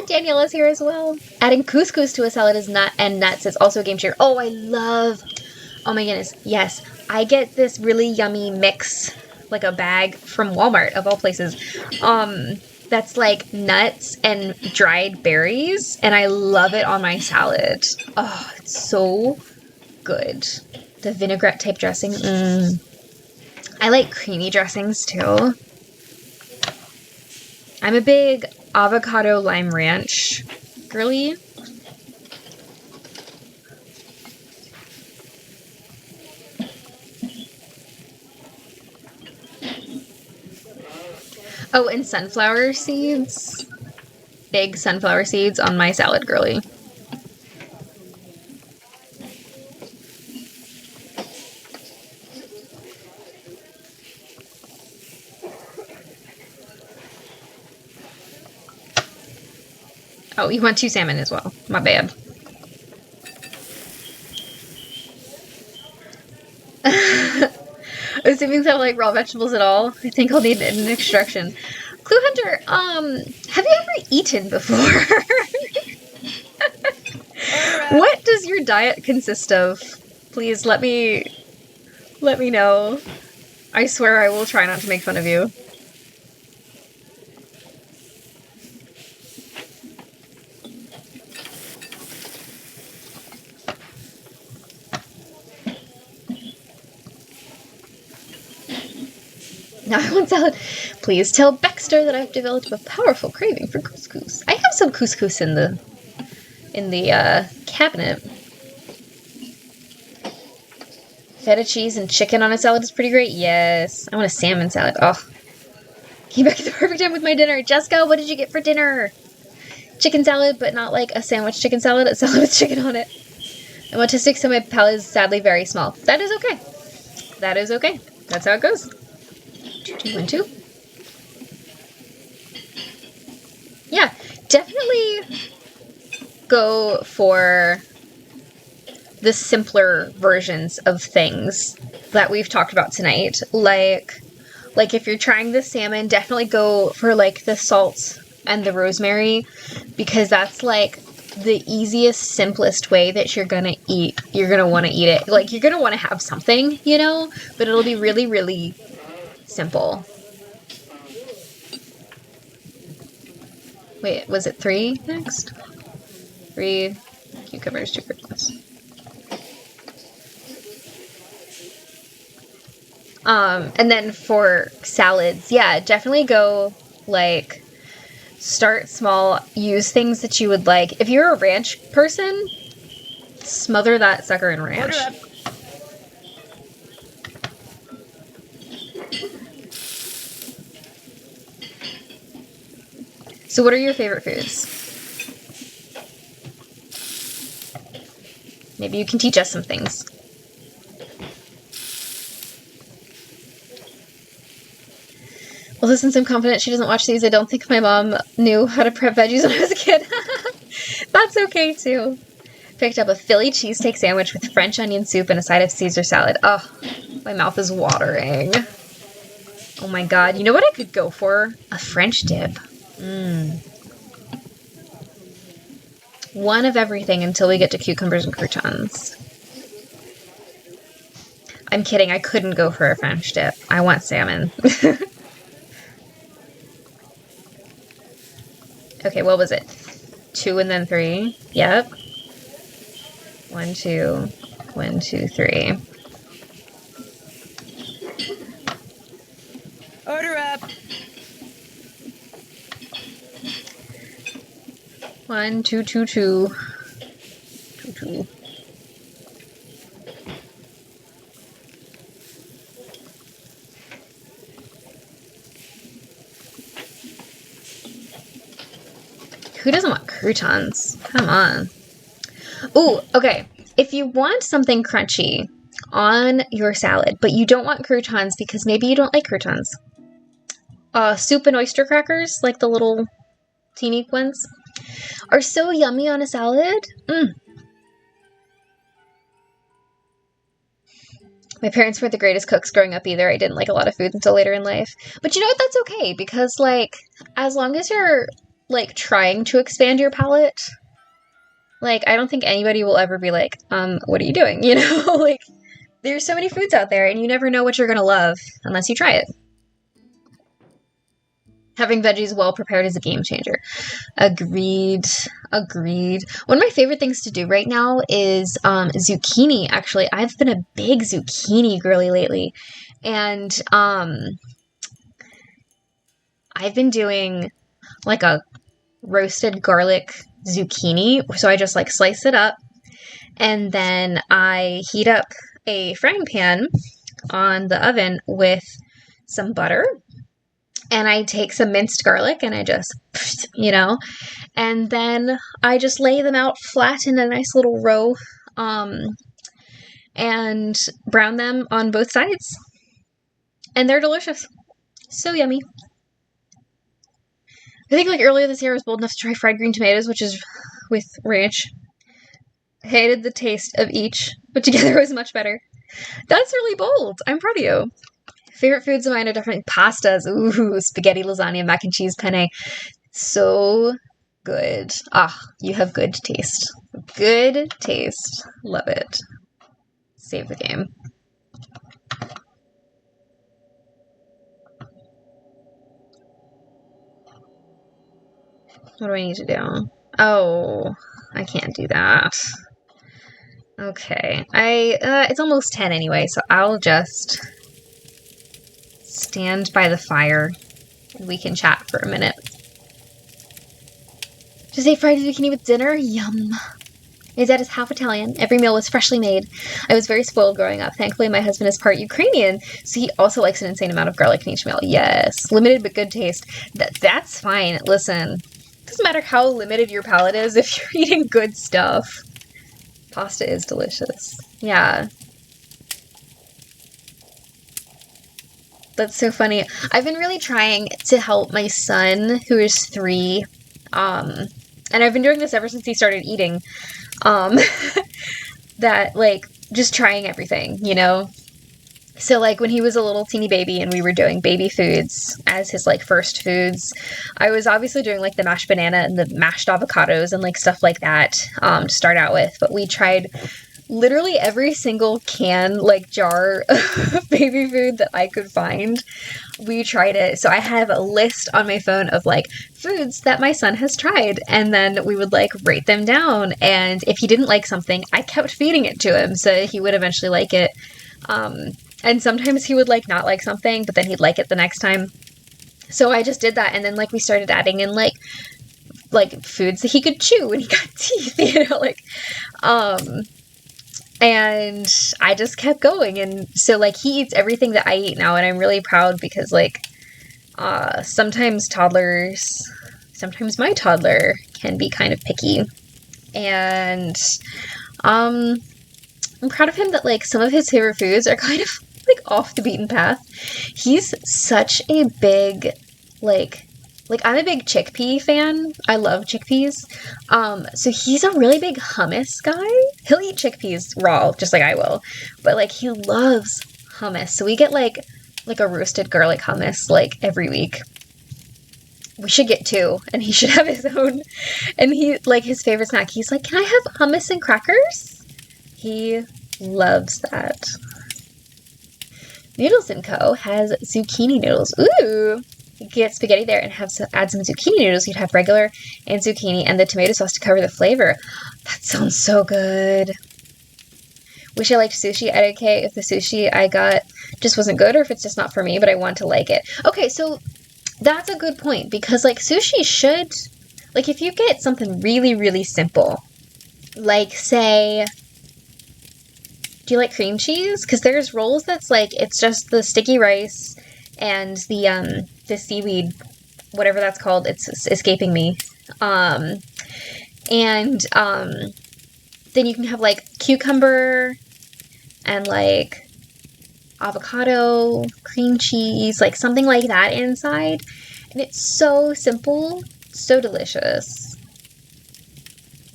Daniela's here as well. Adding couscous to a salad is and nuts is also a game changer. Oh, I love. Oh my goodness, yes. I get this really yummy mix, like a bag from Walmart of all places. That's like nuts and dried berries, and I love it on my salad. Oh, it's so good. The vinaigrette type dressing. I like creamy dressings too. I'm a big avocado lime ranch girly. Oh, and sunflower seeds. Big sunflower seeds on my salad girly. Oh, you want 2 salmon as well. My bad. Assuming they have like raw vegetables at all, I think I'll need an instruction. Clue Hunter, have you ever eaten before? What does your diet consist of? Please let me know. I swear I will try not to make fun of you. Now I want salad. Please tell Baxter that I've developed a powerful craving for couscous. I have some couscous in the cabinet. Feta cheese and chicken on a salad is pretty great. Yes. I want a salmon salad. Oh. Came back at the perfect time with my dinner. Jessica, what did you get for dinner? Chicken salad, but not like a sandwich chicken salad. A salad with chicken on it. I'm autistic, so my palate is sadly very small. That is okay. That is okay. That's how it goes. 2, 1, 2. Yeah, definitely go for the simpler versions of things that we've talked about tonight. Like if you're trying the salmon, definitely go for like the salt and the rosemary, because that's like the easiest, simplest way that you're gonna want to eat it. Like, you're gonna want to have something, you know, but it'll be really, really simple. Wait, was it 3 next? 3 cucumbers, 2 pickles. And then for salads, yeah, definitely go, like, start small, use things that you would like. If you're a ranch person, smother that sucker in ranch. So what are your favorite foods? Maybe you can teach us some things. Well, since I'm confident she doesn't watch these, I don't think my mom knew how to prep veggies when I was a kid. That's okay, too. Picked up a Philly cheesesteak sandwich with French onion soup and a side of Caesar salad. Oh, my mouth is watering. Oh my god, you know what I could go for? A French dip. One of everything until we get to cucumbers and croutons. I'm kidding, I couldn't go for a French dip. I want salmon. Okay, what was it? 2 and then 3? Yep. 1, 2, 1, 2, 3. Order up. 1, 2, 2, 2. 2, 2. croutons. Come on. Ooh, okay. If you want something crunchy on your salad, but you don't want croutons because maybe you don't like croutons, soup and oyster crackers, like the little teeny ones, are so yummy on a salad. My parents weren't the greatest cooks growing up either. I didn't like a lot of food until later in life. But you know what? That's okay because, like, as long as you're, like, trying to expand your palate, like, I don't think anybody will ever be like, what are you doing? You know? Like, there's so many foods out there and you never know what you're gonna love unless you try it. Having veggies well prepared is a game changer. Agreed. One of my favorite things to do right now is zucchini. Actually, I've been a big zucchini girly lately. And I've been doing like a roasted garlic zucchini. So I just like slice it up and then I heat up a frying pan on the oven with some butter. And I take some minced garlic and I just, you know, and then I just lay them out flat in a nice little row and brown them on both sides. And they're delicious. So yummy. I think like earlier this year I was bold enough to try fried green tomatoes, which is with ranch. Hated the taste of each, but together it was much better. That's really bold. I'm proud of you. Favorite foods of mine are definitely pastas. Ooh, spaghetti, lasagna, mac and cheese, penne. So good. Ah, you have good taste. Good taste. Love it. Save the game. What do I need to do? Oh, I can't do that. Okay. It's almost 10 anyway, so I'll just stand by the fire and we can chat for a minute. Just ate fried zucchini with dinner? Yum. My dad is half Italian. Every meal was freshly made. I was very spoiled growing up. Thankfully, my husband is part Ukrainian, so he also likes an insane amount of garlic in each meal. Yes. Limited but good taste. That's fine. Listen, it doesn't matter how limited your palate is if you're eating good stuff. Pasta is delicious. Yeah. That's so funny. I've been really trying to help my son, who is 3, and I've been doing this ever since he started eating, that, like, just trying everything, you know? So, like, when he was a little teeny baby and we were doing baby foods as his, like, first foods, I was obviously doing, like, the mashed banana and the mashed avocados and, like, stuff like that, to start out with, but we tried literally every single can, like, jar of baby food that I could find. We tried it. So I have a list on my phone of, like, foods that my son has tried. And then we would, like, rate them down. And if he didn't like something, I kept feeding it to him so he would eventually like it. And sometimes he would, like, not like something, but then he'd like it the next time. So I just did that. And then, like, we started adding in, like foods that he could chew when he got teeth, you know, like, and I just kept going. And so, like, he eats everything that I eat now, and I'm really proud because, like, sometimes my toddler can be kind of picky. And, I'm proud of him that, like, some of his favorite foods are kind of, like, off the beaten path. He's such a big, like, I'm a big chickpea fan. I love chickpeas. So he's a really big hummus guy. He'll eat chickpeas raw, just like I will. But, like, he loves hummus. So we get, like a roasted garlic hummus, like, every week. We should get 2, and he should have his own. And he, like, his favorite snack, he's like, can I have hummus and crackers? He loves that. Noodles & Co. has zucchini noodles. Ooh! You get spaghetti there and add some zucchini noodles. You'd have regular and zucchini and the tomato sauce to cover the flavor. That sounds so good. Wish I liked sushi. I'd okay if the sushi I got just wasn't good or if it's just not for me, but I want to like it. Okay, so that's a good point because, like, sushi should, like, if you get something really, really simple, like, say, do you like cream cheese? Because there's rolls that's, like, it's just the sticky rice and the seaweed, whatever that's called, it's escaping me. And then you can have like cucumber and like avocado, cream cheese, like something like that inside. And it's so simple, so delicious.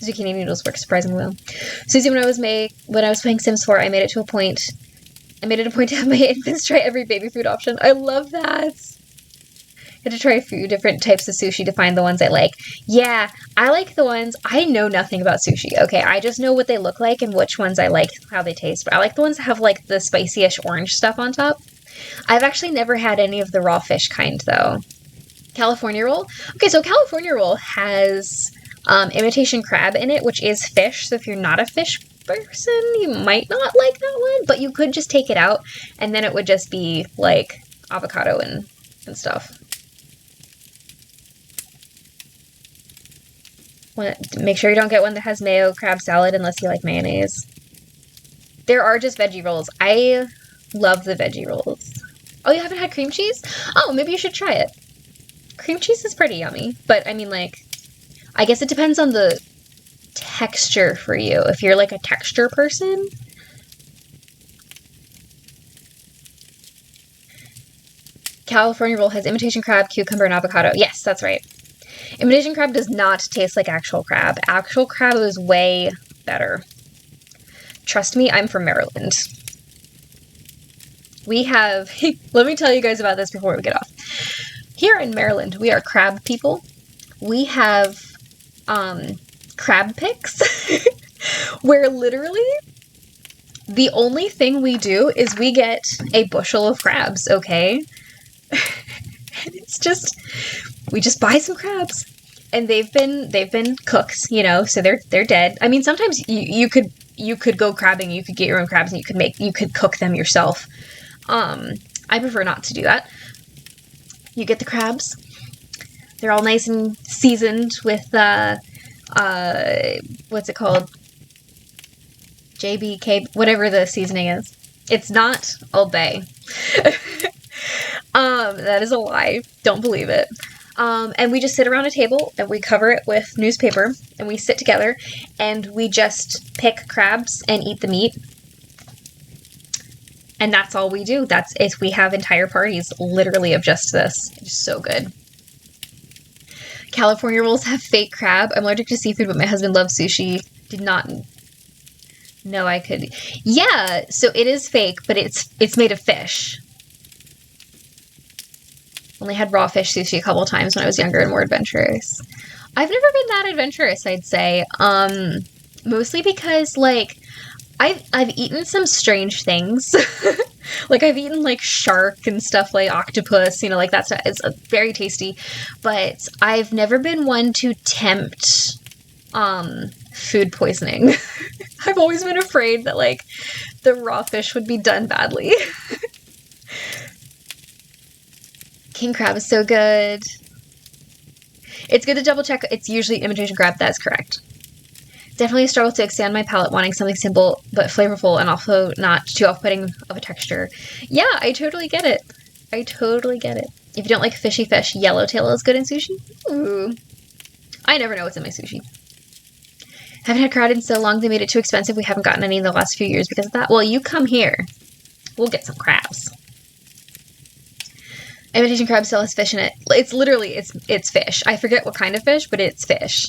Zucchini noodles work surprisingly well. Susie, when I was playing Sims 4, I made it a point to have my infants try every baby food option. I love that. I had to try a few different types of sushi to find the ones I like. Yeah, I like the ones... I know nothing about sushi, okay? I just know what they look like and which ones I like, how they taste. But I like the ones that have, like, the spicy-ish orange stuff on top. I've actually never had any of the raw fish kind, though. California roll? Okay, so California roll has imitation crab in it, which is fish. So if you're not a fish person, you might not like that one. But you could just take it out, and then it would just be, like, avocado and stuff. Make sure you don't get one that has mayo crab salad unless you like mayonnaise. There are just veggie rolls. I love the veggie rolls. Oh, you haven't had cream cheese? Oh, maybe you should try it. Cream cheese is pretty yummy, but I mean, like, I guess it depends on the texture for you. If you're like a texture person. California roll has imitation crab, cucumber, and avocado. Yes, that's right. Imitation crab does not taste like actual crab. Actual crab is way better. Trust me, I'm from Maryland. We have... let me tell you guys about this before we get off. Here in Maryland, we are crab people. We have crab picks where literally the only thing we do is we get a bushel of crabs, okay? And it's just... we just buy some crabs, and they've been cooked, you know, so they're dead. I mean, sometimes you could go crabbing, you could get your own crabs, and you could cook them yourself. I prefer not to do that. You get the crabs. They're all nice and seasoned with what's it called? JBK, whatever the seasoning is. It's not Old Bay. That is a lie. Don't believe it. And we just sit around a table and we cover it with newspaper and we sit together and we just pick crabs and eat the meat. And that's all we do. That's it. We have entire parties literally of just this. It's so good. California rolls have fake crab. I'm allergic to seafood, but my husband loves sushi. Did not know I could. Yeah, so it is fake, but it's made of fish. Only had raw fish sushi a couple times when I was younger and more adventurous. I've never been that adventurous, I'd say. Mostly because, like, I've eaten some strange things. Like, I've eaten, like, shark and stuff, like octopus, you know, like, that stuff. It's very tasty. But I've never been one to tempt food poisoning. I've always been afraid that, like, the raw fish would be done badly. King crab is so good. It's good to double check. It's usually imitation crab. That's correct. Definitely a struggle to expand my palate, wanting something simple but flavorful and also not too off-putting of a texture. Yeah, I totally get it. I totally get it. If you don't like fishy fish, yellowtail is good in sushi. Ooh. I never know what's in my sushi. Haven't had crab in so long, they made it too expensive. We haven't gotten any in the last few years because of that. Well, you come here. We'll get some crabs. Imitation crab still has fish in it. It's literally, it's fish. I forget what kind of fish, but it's fish.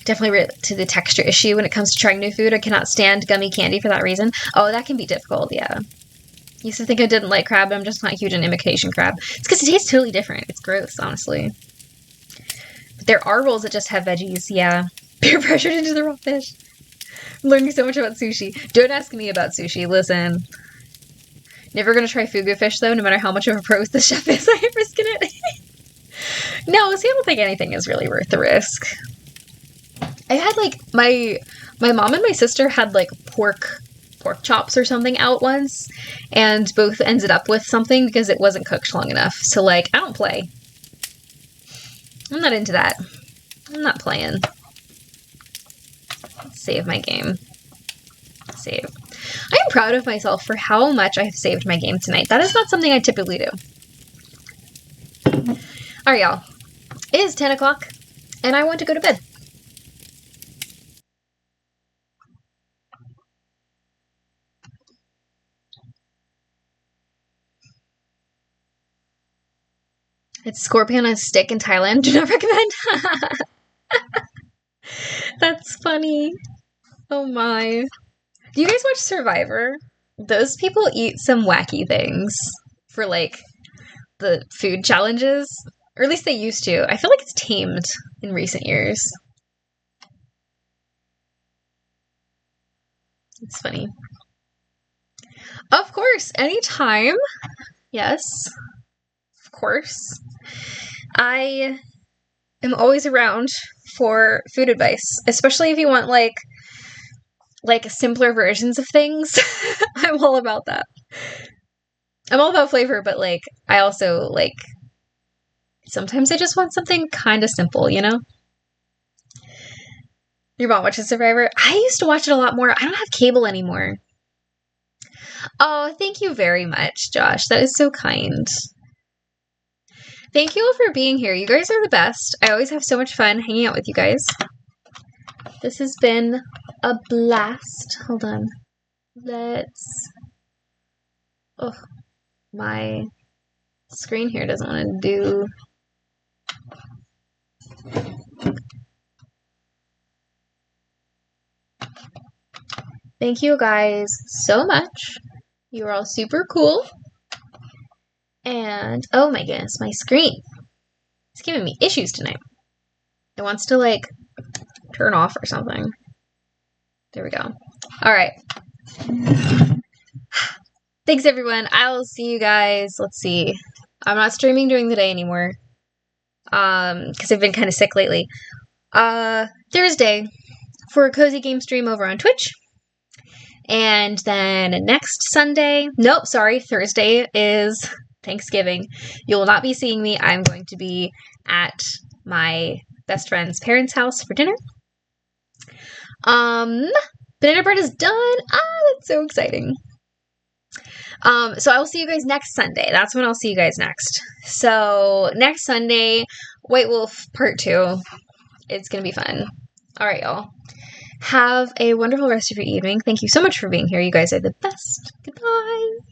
Definitely relate to the texture issue when it comes to trying new food. I cannot stand gummy candy for that reason. Oh, that can be difficult, yeah. Used to think I didn't like crab, but I'm just not huge on imitation crab. It's because it tastes totally different. It's gross, honestly. But there are rolls that just have veggies, yeah. Peer pressured into the raw fish. I'm learning so much about sushi. Don't ask me about sushi, listen. Never gonna try fugu fish, though, no matter how much of a pro the chef is. I am risking it. No, see, I don't think anything is really worth the risk. I had, like, my mom and my sister had, like, pork chops or something out once, and both ended up with something because it wasn't cooked long enough. So, like, I don't play. I'm not into that. I'm not playing. Save my game. Save. I am proud of myself for how much I have saved my game tonight. That is not something I typically do. Alright, y'all. It is 10 o'clock, and I want to go to bed. It's scorpion on a stick in Thailand. Do not recommend. That's funny. Oh my. Do you guys watch Survivor? Those people eat some wacky things for, like, the food challenges. Or at least they used to. I feel like it's tamed in recent years. It's funny. Of course, anytime. Yes. Of course. I am always around for food advice, especially if you want, like simpler versions of things. I'm all about that. I'm all about flavor, but, like, I also, like, sometimes I just want something kind of simple, you know? Your mom watches Survivor? I used to watch it a lot more. I don't have cable anymore. Oh, thank you very much, Josh. That is so kind. Thank you all for being here. You guys are the best. I always have so much fun hanging out with you guys. This has been a blast. Hold on. Oh, my screen here doesn't want to do... Thank you guys so much. You are all super cool. And, oh my goodness, my screen. It's giving me issues tonight. It wants to, like, turn off or something. There we go. Alright. Thanks, everyone. I'll see you guys. Let's see. I'm not streaming during the day anymore. Because I've been kind of sick lately. Thursday for a cozy game stream over on Twitch. And then next Sunday, nope, sorry, Thursday is Thanksgiving. You will not be seeing me. I'm going to be at my best friend's parents' house for dinner. Banana bread is done. That's so exciting. So I will see you guys next Sunday. That's when I'll see you guys next. So next Sunday, White Wolf Part 2. It's gonna be fun. All right, y'all. Have a wonderful rest of your evening. Thank you so much for being here. You guys are the best. Goodbye.